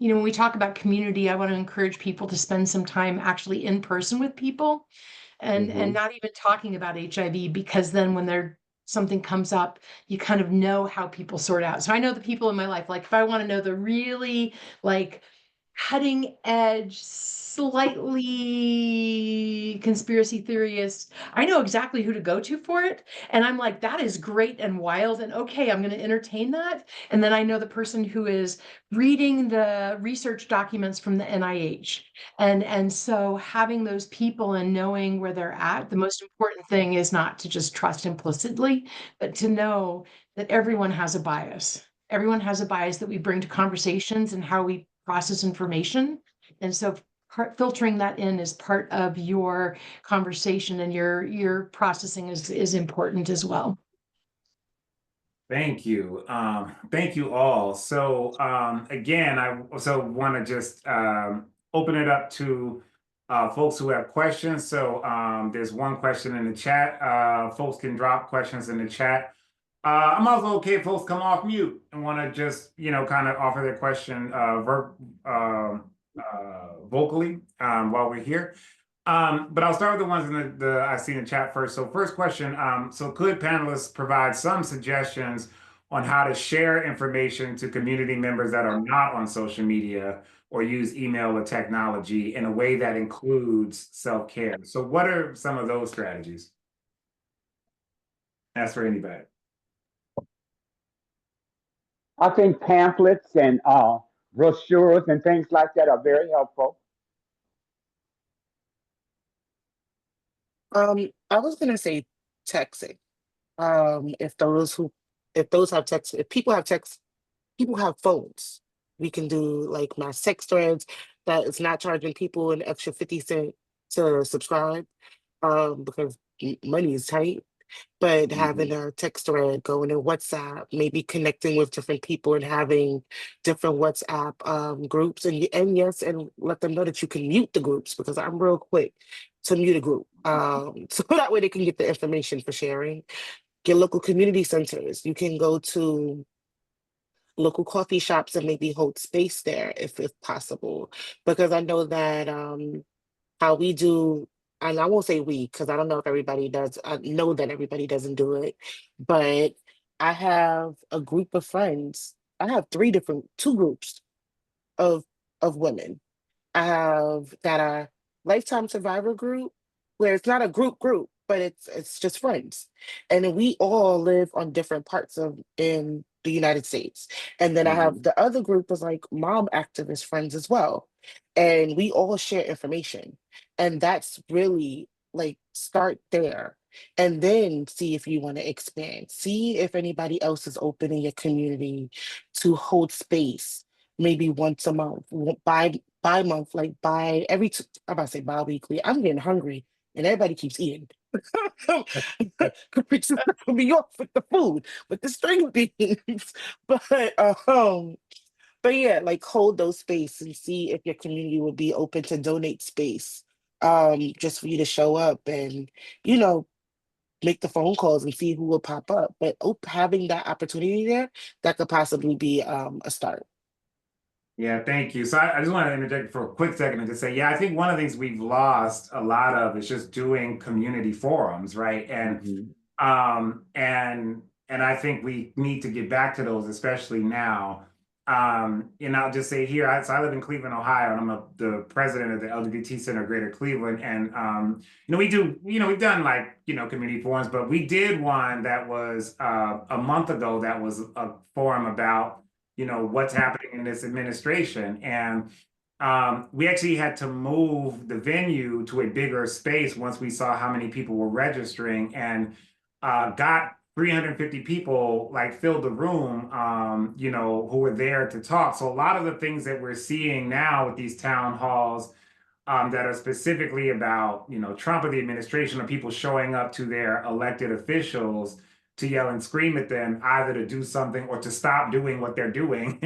Speaker 7: You know, when we talk about community, I want to encourage people to spend some time actually in person with people and not even talking about HIV, because then when there something comes up, you kind of know how people sort out. So I know the people in my life, like if I want to know the really like cutting edge, slightly conspiracy theorists, I know exactly who to go to for it. And I'm like, that is great and wild. And okay, I'm going to entertain that. And then I know the person who is reading the research documents from the NIH. And so having those people and knowing where they're at, the most important thing is not to just trust implicitly, but to know that everyone has a bias. Everyone has a bias that we bring to conversations and how we process information. And so filtering that in is part of your conversation, and your processing is important as well.
Speaker 4: Thank you. Thank you all. So again, I also want to just open it up to folks who have questions. So there's one question in the chat. Folks can drop questions in the chat. I'm also okay if folks come off mute and want to just, you know, kind of offer their question vocally while we're here. But I'll start with the ones in the I see in the chat first. So first question, so could panelists provide some suggestions on how to share information to community members that are not on social media or use email or technology in a way that includes self-care? So what are some of those strategies? That's for anybody.
Speaker 6: I think pamphlets and brochures and things like that are very helpful.
Speaker 5: I was gonna say texting. If those have text, if people have text, people have phones. We can do like mass text threads that is not charging people an extra 50 cents to subscribe, because money is tight. But having a text thread going in WhatsApp, maybe connecting with different people and having different WhatsApp groups, and yes, and let them know that you can mute the groups, because I'm real quick to mute a group, so that way they can get the information for sharing. Get local community centers. You can go to local coffee shops and maybe hold space there if possible, because I know that how we do, and I won't say we, because I don't know if everybody does. I know that everybody doesn't do it, but I have a group of friends. I have two groups of women I have that are Lifetime Survivor group, where it's not a group, but it's just friends, and we all live on different parts of in the United States. And then I have the other group is like mom activist friends as well, and we all share information, and that's really like start there. And then see if you want to expand. See if anybody else is open in your community to hold space, maybe once a month, by month, like by I'm about to say bi-weekly. I'm getting hungry and everybody keeps eating. Caprice is not gonna be off with the food, with the string beans. But yeah, like hold those space and see if your community would be open to donate space. Just for you to show up and, you know, make the phone calls and see who will pop up. But having that opportunity there, that could possibly be a start.
Speaker 4: Yeah, thank you. So I just want to interject for a quick second and just say, yeah, I think one of the things we've lost a lot of is just doing community forums, right? And I think we need to get back to those, especially now. And I'll just say here, so I live in Cleveland, Ohio, and I'm the president of the LGBT Center of Greater Cleveland. And you know, we've done like, you know, community forums, but we did one that was a month ago that was a forum about, you know, what's happening in this administration. And we actually had to move the venue to a bigger space once we saw how many people were registering, and got 350 people like filled the room, you know, who were there to talk. So a lot of the things that we're seeing now with these town halls that are specifically about, you know, Trump or the administration, or people showing up to their elected officials to yell and scream at them, either to do something or to stop doing what they're doing,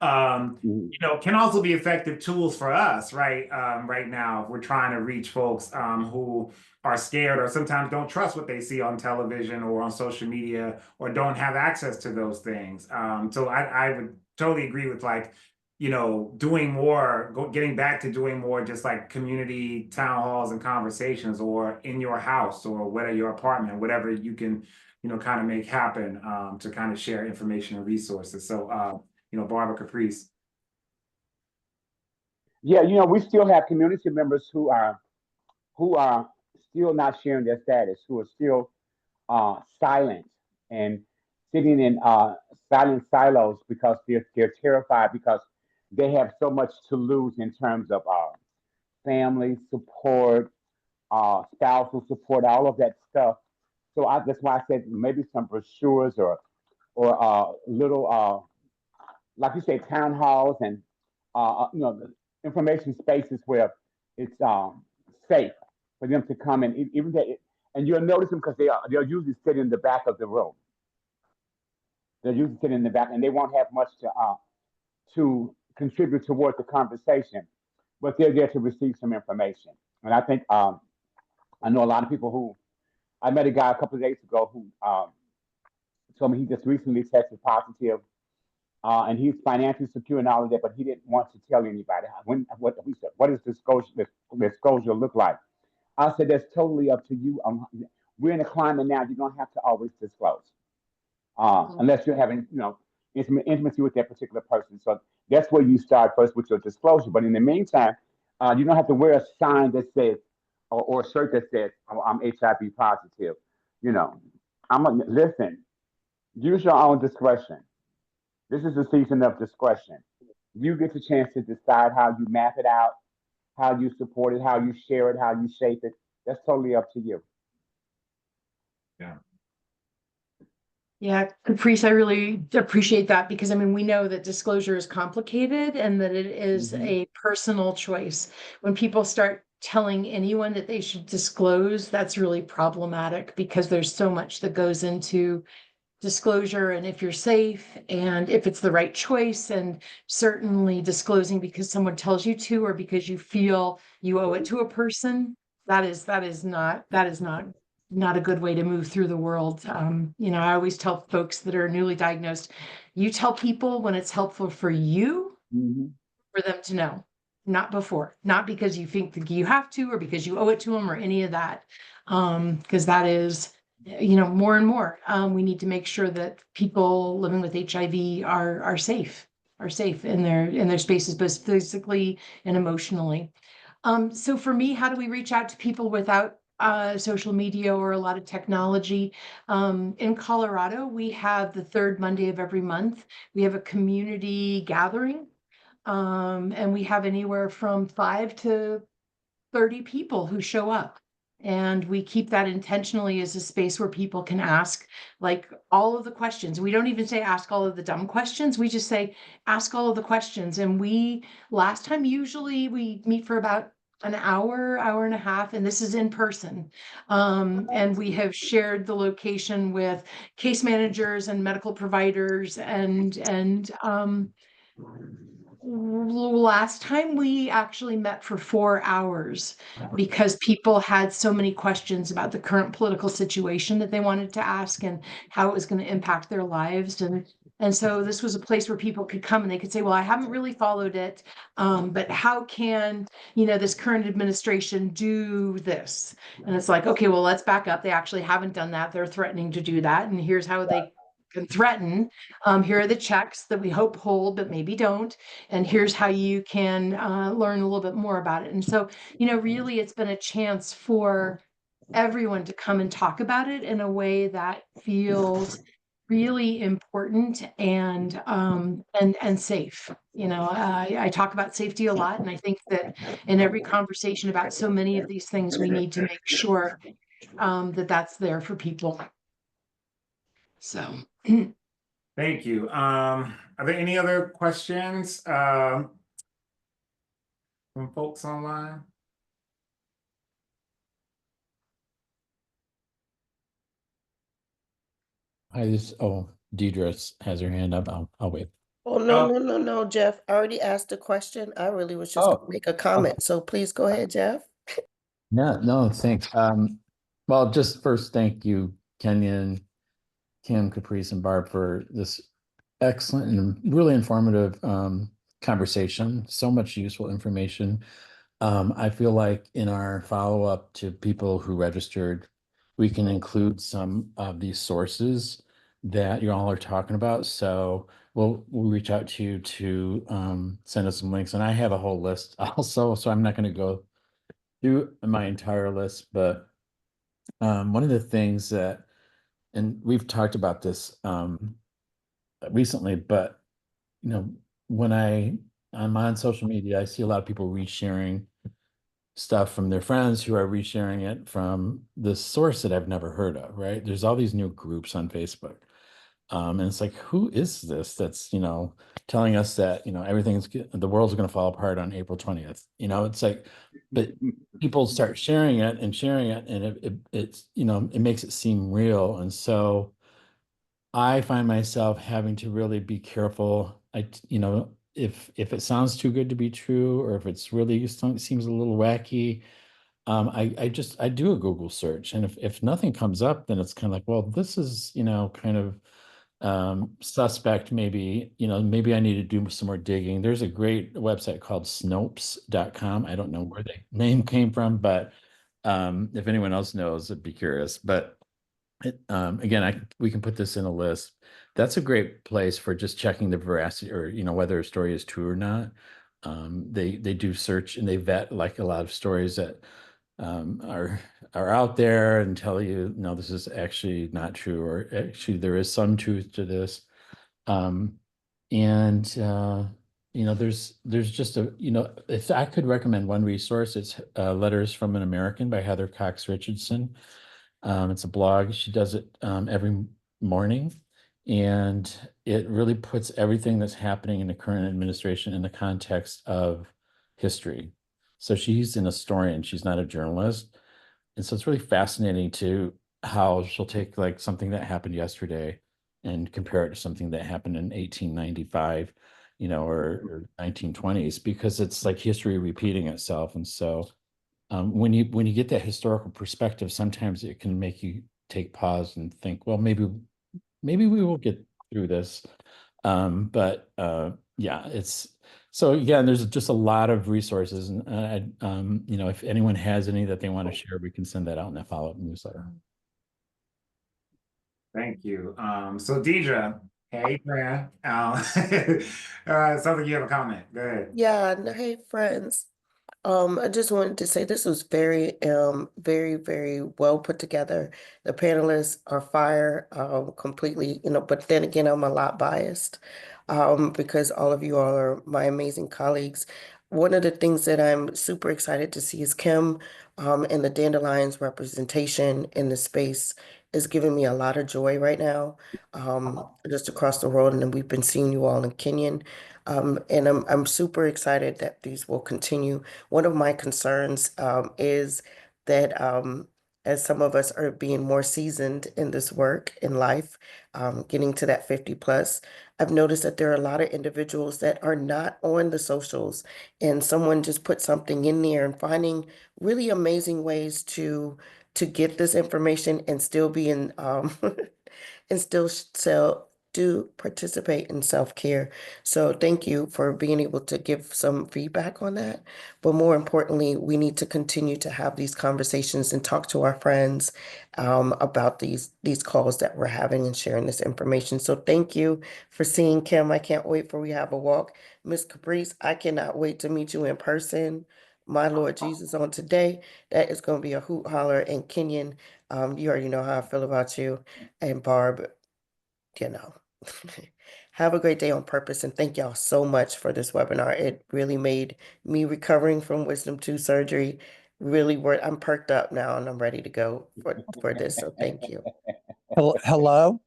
Speaker 6: Mhm.
Speaker 4: you know, can also be effective tools for us, right? Right now, if we're trying to reach folks who are scared or sometimes don't trust what they see on television or on social media or don't have access to those things. So I would totally agree with like, you know, doing more, getting back to doing more, just like community town halls and conversations, or in your house or whatever, your apartment, whatever you can, you know, kind of make happen to kind of share information and resources. So, you know, Barbara, Caprice.
Speaker 6: Yeah, you know, we still have community members who are still not sharing their status, who are still silent and sitting in silent silos because they're terrified because they have so much to lose in terms of family support, spousal support, all of that stuff. So that's why I said maybe some brochures or little like you say town halls and you know the information spaces where it's safe for them to come and even they and you'll notice them because they'll usually sit in the back of the room. They'll usually sit in the back and they won't have much to contribute toward the conversation, but they're there to receive some information. And I think I know a lot of people who I met a guy a couple of days ago who told me he just recently tested positive, and he's financially secure and all of that, but he didn't want to tell anybody. What he said, what does disclosure look like? I said that's totally up to you. We're in a climate now you don't have to always disclose, unless you're having intimacy with that particular person. So that's where you start first with your disclosure. But in the meantime, you don't have to wear a sign that says or a shirt that says I'm HIV positive. You know, listen. Use your own discretion. This is a season of discretion. You get the chance to decide how you map it out, how you support it, how you share it, how you shape it. That's totally up to you.
Speaker 4: Yeah.
Speaker 7: Yeah, Caprice, I really appreciate that because I mean, we know that disclosure is complicated and that it is
Speaker 6: Mhm.
Speaker 7: a personal choice. When people start telling anyone that they should disclose, that's really problematic because there's so much that goes into disclosure and if you're safe and if it's the right choice, and certainly disclosing because someone tells you to or because you feel you owe it to a person, that is not a good way to move through the world. I always tell folks that are newly diagnosed, you tell people when it's helpful for you,
Speaker 6: Mhm.
Speaker 7: for them to know, not before, not because you think that you have to or because you owe it to them or any of that. Because that is, more and more, we need to make sure that people living with HIV are safe, in their spaces, both physically and emotionally. So for me, how do we reach out to people without social media or a lot of technology? In Colorado, we have the third Monday of every month. We have a community gathering, and we have anywhere from 5 to 30 people who show up. And we keep that intentionally as a space where people can ask like all of the questions. We don't even say ask all of the dumb questions. We just say ask all of the questions. And last time, usually we meet for about an hour, hour and a half, and this is in person. And we have shared the location with case managers and medical providers and last time we actually met for 4 hours because people had so many questions about the current political situation that they wanted to ask and how it was going to impact their lives. And so this was a place where people could come and they could say, well, I haven't really followed it, but how can, this current administration do this? And it's like, okay, well, let's back up. They actually haven't done that. They're threatening to do that. And here's how they can threaten. Here are the checks that we hope hold, but maybe don't. And here's how you can learn a little bit more about it. And so, really, it's been a chance for everyone to come and talk about it in a way that feels really important and safe. I talk about safety a lot, and I think that in every conversation about so many of these things, we need to make sure that that's there for people. So.
Speaker 4: Thank you. Are there any other questions from folks online?
Speaker 8: Deidre has her hand up. I'll wait.
Speaker 9: Oh, no,
Speaker 4: Oh.
Speaker 9: no, Jeff. I already asked a question. I really was just
Speaker 8: Oh,
Speaker 9: gonna make a comment. So please go ahead, Jeff.
Speaker 8: Yeah, no, thanks. Well, just first, thank you, Kenyon, Kim, Caprice, and Barb for this excellent and really informative conversation. So much useful information. I feel like in our follow-up to people who registered, we can include some of these sources that you all are talking about. So we'll reach out to you to send us some links. And I have a whole list also, so I'm not going to go through my entire list, but one of the things that, and we've talked about this recently, but you know, when I'm on social media, I see a lot of people resharing stuff from their friends who are resharing it from this source that I've never heard of, right? There's all these new groups on Facebook. And it's like, who is this that's, telling us that, the world's going to fall apart on April 20th. It's like, but people start sharing it, and it makes it seem real. And so I find myself having to really be careful. If it sounds too good to be true, or if it's really seems a little wacky, I do a Google search, and if nothing comes up, then it's kind of like, well, this is kind of suspect. Maybe maybe I need to do some more digging. There's a great website called Snopes.com. I don't know where the name came from, but if anyone else knows, I'd be curious. But again, we can put this in a list. That's a great place for just checking the veracity, or whether a story is true or not. They do search and they vet, like a lot of stories that are out there, and tell you, no, this is actually not true, or actually there is some truth to this. And there's just if I could recommend one resource, it's Letters from an American by Heather Cox Richardson. It's a blog. She does it every morning, and it really puts everything that's happening in the current administration in the context of history. So she's an historian. She's not a journalist. And so it's really fascinating to how she'll take like something that happened yesterday and compare it to something that happened in 1895, or 1920s, because it's like history repeating itself. And so when you get that historical perspective, sometimes it can make you take pause and think, well, maybe we will get through this. But yeah, it's so again, there's just a lot of resources, and if anyone has any that they want to share, we can send that out in that follow-up newsletter.
Speaker 4: Thank you. So Deidre, hey friend. Something you have a comment. Go ahead.
Speaker 9: Yeah, hey friends. I just wanted to say this was very, very, very well put together. The panelists are fire, completely, but then again, I'm a lot biased, because all of you all are my amazing colleagues. One of the things that I'm super excited to see is Kim, and the Dandelions representation in the space is giving me a lot of joy right now, just across the world. And then we've been seeing you all in Kenyon. And I'm super excited that these will continue. One of my concerns is that as some of us are being more seasoned in this work in life, getting to that 50 plus, I've noticed that there are a lot of individuals that are not on the socials, and someone just put something in there, and finding really amazing ways to get this information and still be in and still do participate in self-care. So thank you for being able to give some feedback on that. But more importantly, we need to continue to have these conversations and talk to our friends about these calls that we're having and sharing this information. So thank you for seeing Kim. I can't wait for we have a walk. Miss Caprice, I cannot wait to meet you in person. My Lord Jesus, on today, that is going to be a hoot holler. And Kenyon, you already know how I feel about you. And Barb, you know. Have a great day on purpose, and thank y'all so much for this webinar. It really made me recovering from wisdom tooth surgery really work. I'm perked up now and I'm ready to go for this. So thank you.
Speaker 10: Hello.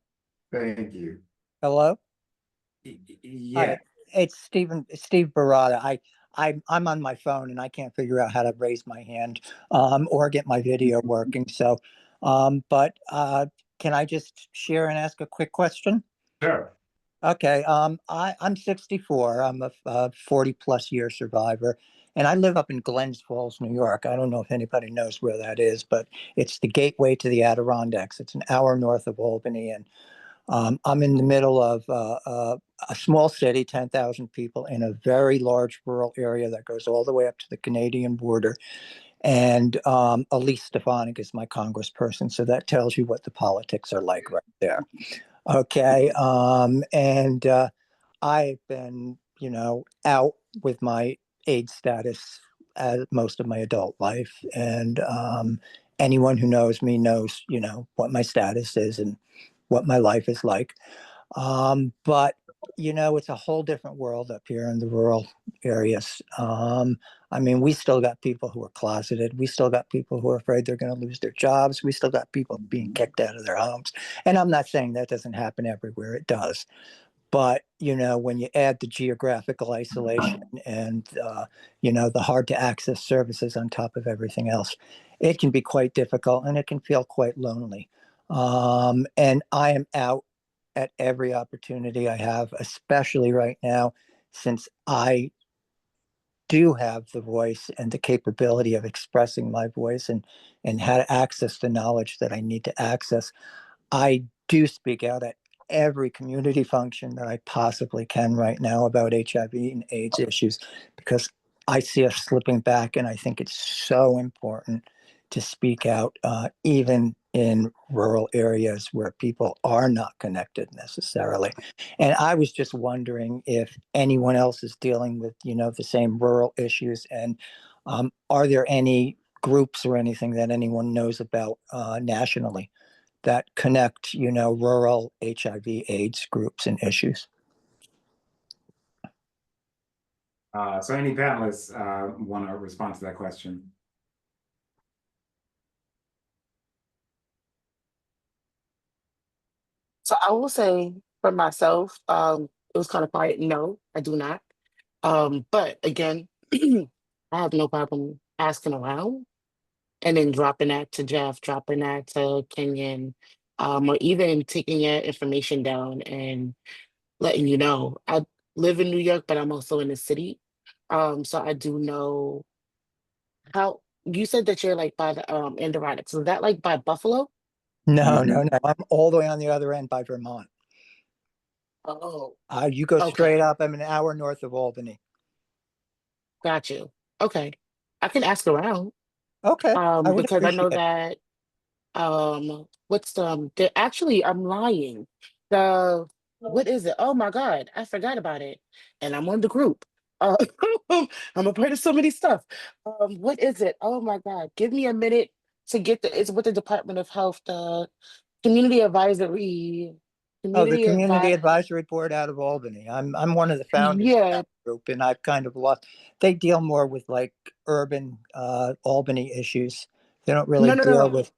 Speaker 4: Thank you.
Speaker 10: Hello?
Speaker 4: Yeah.
Speaker 10: Hi, it's Steve Barada. I'm on my phone and I can't figure out how to raise my hand or get my video working. So, can I just share and ask a quick question?
Speaker 4: Sure.
Speaker 10: Okay, I'm 64. I'm a 40 plus year survivor, and I live up in Glens Falls, New York. I don't know if anybody knows where that is, but it's the gateway to the Adirondacks. It's an hour north of Albany, and I'm in the middle of a small city, 10,000 people, in a very large rural area that goes all the way up to the Canadian border. And Elise Stefanik is my congressperson, so that tells you what the politics are like right there. Okay. I've been, out with my AIDS status most of my adult life. And anyone who knows me knows, what my status is and what my life is like. But it's a whole different world up here in the rural areas. I mean, we still got people who are closeted. We still got people who are afraid they're going to lose their jobs. We still got people being kicked out of their homes. And I'm not saying that doesn't happen everywhere. It does. But, when you add the geographical isolation and, the hard to access services on top of everything else, it can be quite difficult and it can feel quite lonely. And I am out at every opportunity I have, especially right now, since I do have the voice and the capability of expressing my voice and how to access the knowledge that I need to access. I do speak out at every community function that I possibly can right now about HIV and AIDS issues because I see us slipping back, and I think it's so important to speak out, even in rural areas where people are not connected necessarily. And I was just wondering if anyone else is dealing with, the same rural issues, and are there any groups or anything that anyone knows about nationally that connect, rural HIV/AIDS groups and issues?
Speaker 4: So any panelists want to respond to that question?
Speaker 5: So I will say for myself, it was kind of quiet. No, I do not. But again, I have no problem asking around and then dropping that to Jeff, dropping that to Kenyon, or even taking your information down and letting you know. I live in New York, but I'm also in the city. So I do know how you said that you're like by the Adirondack. So is that like by Buffalo?
Speaker 10: No,
Speaker 4: Mhm.
Speaker 10: no, no. I'm all the way on the other end by Vermont.
Speaker 5: Oh,
Speaker 10: You go straight
Speaker 5: okay.
Speaker 10: up. I'm an hour north of Albany.
Speaker 5: Got you. Okay. I can ask around.
Speaker 10: Okay, I would
Speaker 5: Because I
Speaker 10: appreciate
Speaker 5: know
Speaker 10: it.
Speaker 5: that what's actually I'm lying. The what is it? Oh my God, I forgot about it. And I'm on the group. Uh I'm a part of so many stuff. What is it? Oh my God. Give me a minute to get it's with the Department of Health, the community advisory,
Speaker 10: Oh, the
Speaker 5: community
Speaker 10: Community
Speaker 5: advi
Speaker 10: Advisory Board out of Albany. I'm one of the founders of
Speaker 5: yeah,
Speaker 10: that group, and I've kind of lost. They deal more with like urban Albany issues. They don't really
Speaker 5: no no no
Speaker 10: deal
Speaker 5: no.
Speaker 10: with.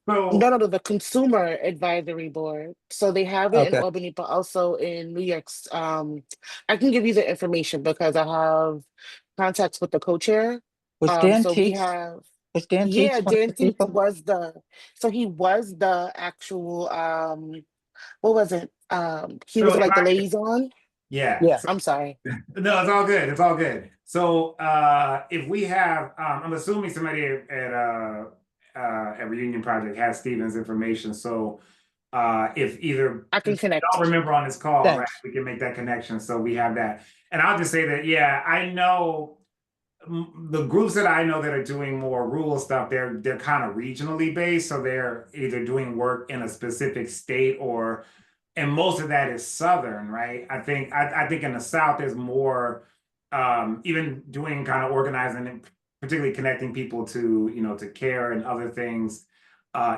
Speaker 5: No,
Speaker 4: So
Speaker 5: no, no, the Consumer Advisory Board. So they have it in
Speaker 10: Okay,
Speaker 5: Albany, but also in New York's. I can give you the information because I have contacts with the co-chair.
Speaker 10: was Dan
Speaker 5: So we
Speaker 10: Teets?
Speaker 5: have,
Speaker 10: Was Dan
Speaker 5: yeah,
Speaker 10: Teets one of
Speaker 5: Dan
Speaker 10: the
Speaker 5: Teets
Speaker 10: people?
Speaker 5: was so he was the actual, what was it? He
Speaker 4: so
Speaker 5: was
Speaker 4: if
Speaker 5: like the
Speaker 4: I
Speaker 5: liaison.
Speaker 4: yeah.
Speaker 10: Yeah.
Speaker 4: So
Speaker 5: I'm sorry.
Speaker 4: no, it's all good. It's all good. So if we have I'm assuming somebody at Reunion Project has Steven's information. So if either
Speaker 5: I can
Speaker 4: if you don't
Speaker 5: connect.
Speaker 4: remember on this call, right,
Speaker 10: Thanks.
Speaker 4: we can make that connection. So we have that. And I'll just say that, yeah, I know the groups that I know that are doing more rural stuff, they're kind of regionally based. So they're either doing work in a specific state or and most of that is southern, right? I think in the south there's more even doing kind of organizing and particularly connecting people to to care and other things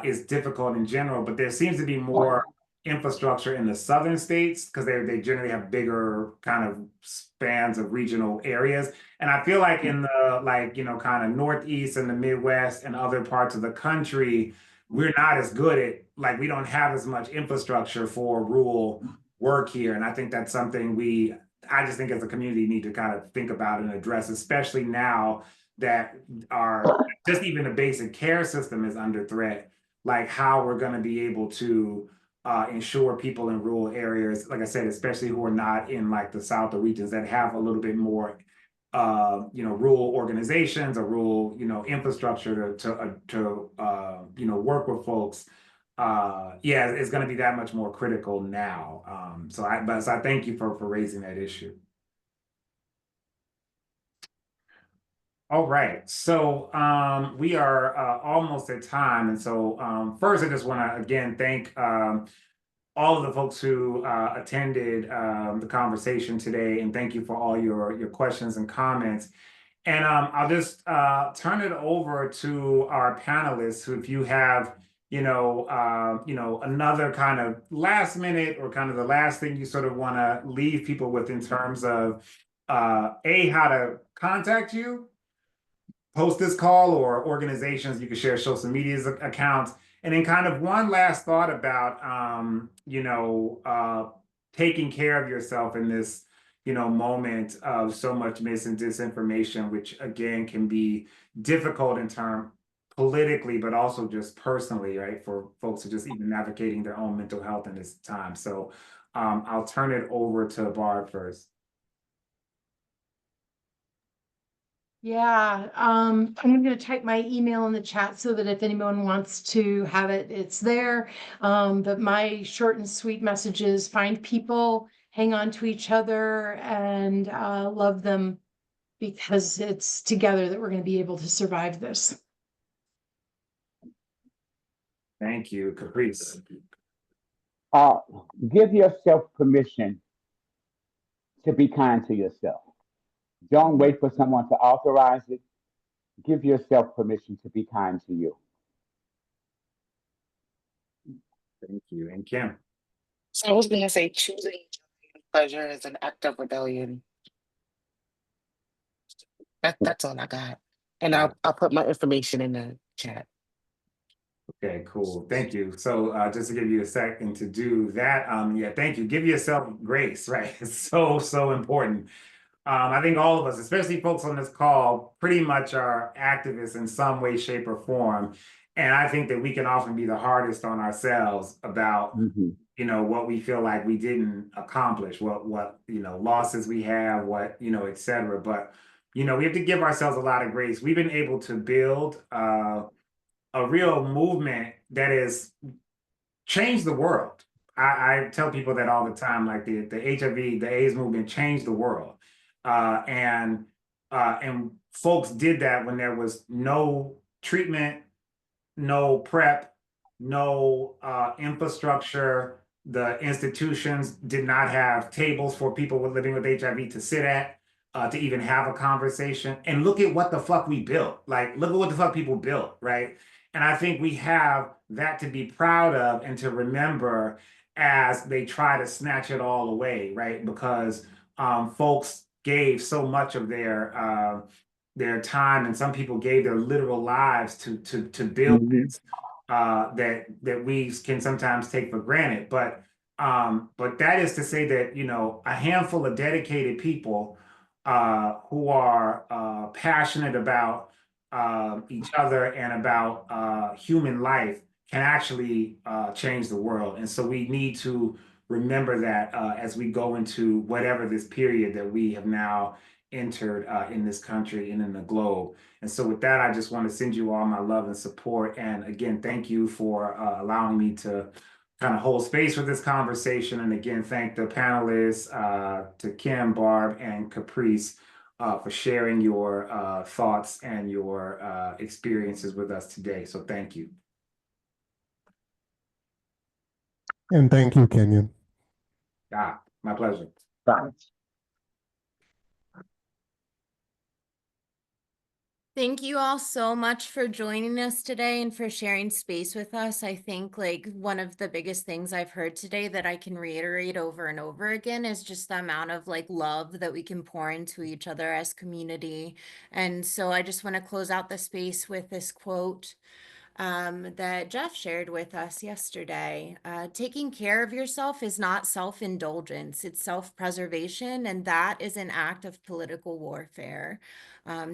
Speaker 4: is difficult in general, but there seems to be more infrastructure in the southern states because they generally have bigger kind of spans of regional areas. And I feel like in the like kind of northeast and the Midwest and other parts of the country we're not as good at, like, we don't have as much infrastructure for rural work here. And I think that's something I just think as a community need to kind of think about and address, especially now that just even the basic care system is under threat, like how we're going to be able to ensure people in rural areas, like I said, especially who are not in like the South or regions that have a little bit more rural organizations or rural, infrastructure to work with folks. Yeah, it's going to be that much more critical now. So I thank you for raising that issue. All right, so we are almost at time, and so first I just want to again thank all of the folks who attended the conversation today, and thank you for all your questions and comments. And I'll just turn it over to our panelists, who, if you have, another kind of last minute or kind of the last thing you sort of want to leave people with in terms of how to contact you, post this call, or organizations you can share social media accounts, and then kind of one last thought about taking care of yourself in this moment of so much mis and disinformation, which again can be difficult in term politically, but also just personally, right, for folks who just even navigating their own mental health in this time. So I'll turn it over to Barb first.
Speaker 7: Yeah, I'm going to type my email in the chat so that if anyone wants to have it, it's there. But my short and sweet message is find people, hang on to each other, and love them, because it's together that we're going to be able to survive this.
Speaker 4: Thank you, Caprice.
Speaker 6: Give yourself permission to be kind to yourself. Don't wait for someone to authorize it. Give yourself permission to be kind to you.
Speaker 4: Thank you. And Kim?
Speaker 5: So I was going to say choosing pleasure is an act of rebellion. That's all I got. And I'll put my information in the chat.
Speaker 4: Okay, cool. Thank you. So just to give you a second to do that, yeah, thank you. Give yourself grace, right? It's so important. I think all of us, especially folks on this call, pretty much are activists in some way, shape, or form. And I think that we can often be the hardest on ourselves about, what we feel like we didn't accomplish, what losses we have, what, et cetera. But, we have to give ourselves a lot of grace. We've been able to build a real movement that has changed the world. I tell people that all the time, like the HIV, the AIDS movement changed the world. And folks did that when there was no treatment, no PrEP, no infrastructure. The institutions did not have tables for people living with HIV to sit at, to even have a conversation. And look at what the fuck we built. Like, look at what the fuck people built, right? And I think we have that to be proud of and to remember as they try to snatch it all away, right? Because folks gave so much of their time, and some people gave their literal lives to build this, that we can sometimes take for granted. But that is to say that a handful of dedicated people who are passionate about each other and about human life can actually change the world. And so we need to remember that as we go into whatever this period that we have now entered in this country and in the globe. And so with that, I just want to send you all my love and support. And again, thank you for allowing me to kind of hold space for this conversation. And again, thank the panelists, to Kim, Barb, and Caprice, for sharing your thoughts and your experiences with us today. So thank you.
Speaker 11: And thank you, Kenyon.
Speaker 4: My pleasure.
Speaker 6: Thanks.
Speaker 1: Thank you all so much for joining us today and for sharing space with us. I think like one of the biggest things I've heard today that I can reiterate over and over again is just the amount of like love that we can pour into each other as community. And so I just want to close out the space with this quote. that Jeff shared with us yesterday. Taking care of yourself is not self-indulgence, it's self-preservation, and that is an act of political warfare.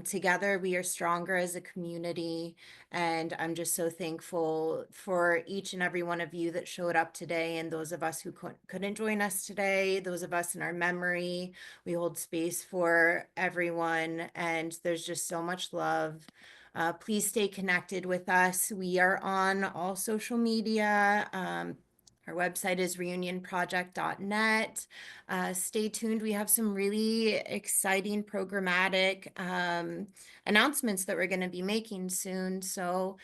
Speaker 1: Together, we are stronger as a community, and I'm just so thankful for each and every one of you that showed up today, and those of us who couldn't join us today, those of us in our memory. We hold space for everyone, and there's just so much love. Please stay connected with us. We are on all social media. Our website is reunionproject.net. Stay tuned. We have some really exciting programmatic announcements that we're going to be making soon. So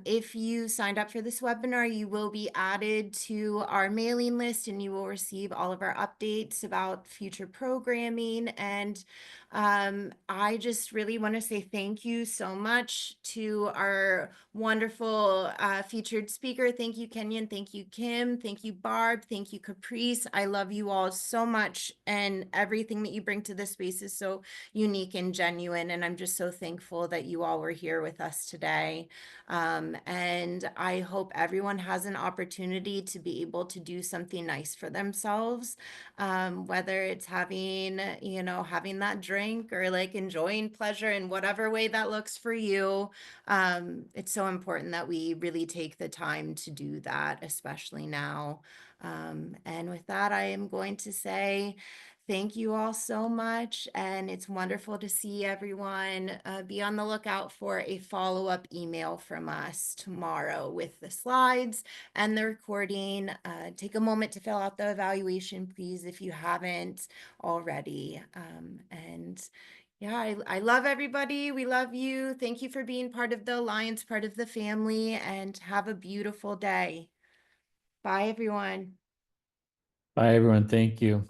Speaker 1: if you signed up for this webinar, you will be added to our mailing list and you will receive all of our updates about future programming. And I just really want to say thank you so much to our wonderful featured speaker. Thank you, Kenyon. Thank you, Kim. Thank you, Barb. Thank you, Caprice. I love you all so much, and everything that you bring to this space is so unique and genuine. And I'm just so thankful that you all were here with us today. And I hope everyone has an opportunity to be able to do something nice for themselves, whether it's having, having that drink or like enjoying pleasure in whatever way that looks for you. It's so important that we really take the time to do that, especially now. And with that, I am going to say thank you all so much. And it's wonderful to see everyone. Be on the lookout for a follow-up email from us tomorrow with the slides and the recording. Take a moment to fill out the evaluation, please, if you haven't already. And yeah, I love everybody. We love you. Thank you for being part of the Alliance, part of the family, and have a beautiful day. Bye, everyone.
Speaker 8: Bye, everyone. Thank you.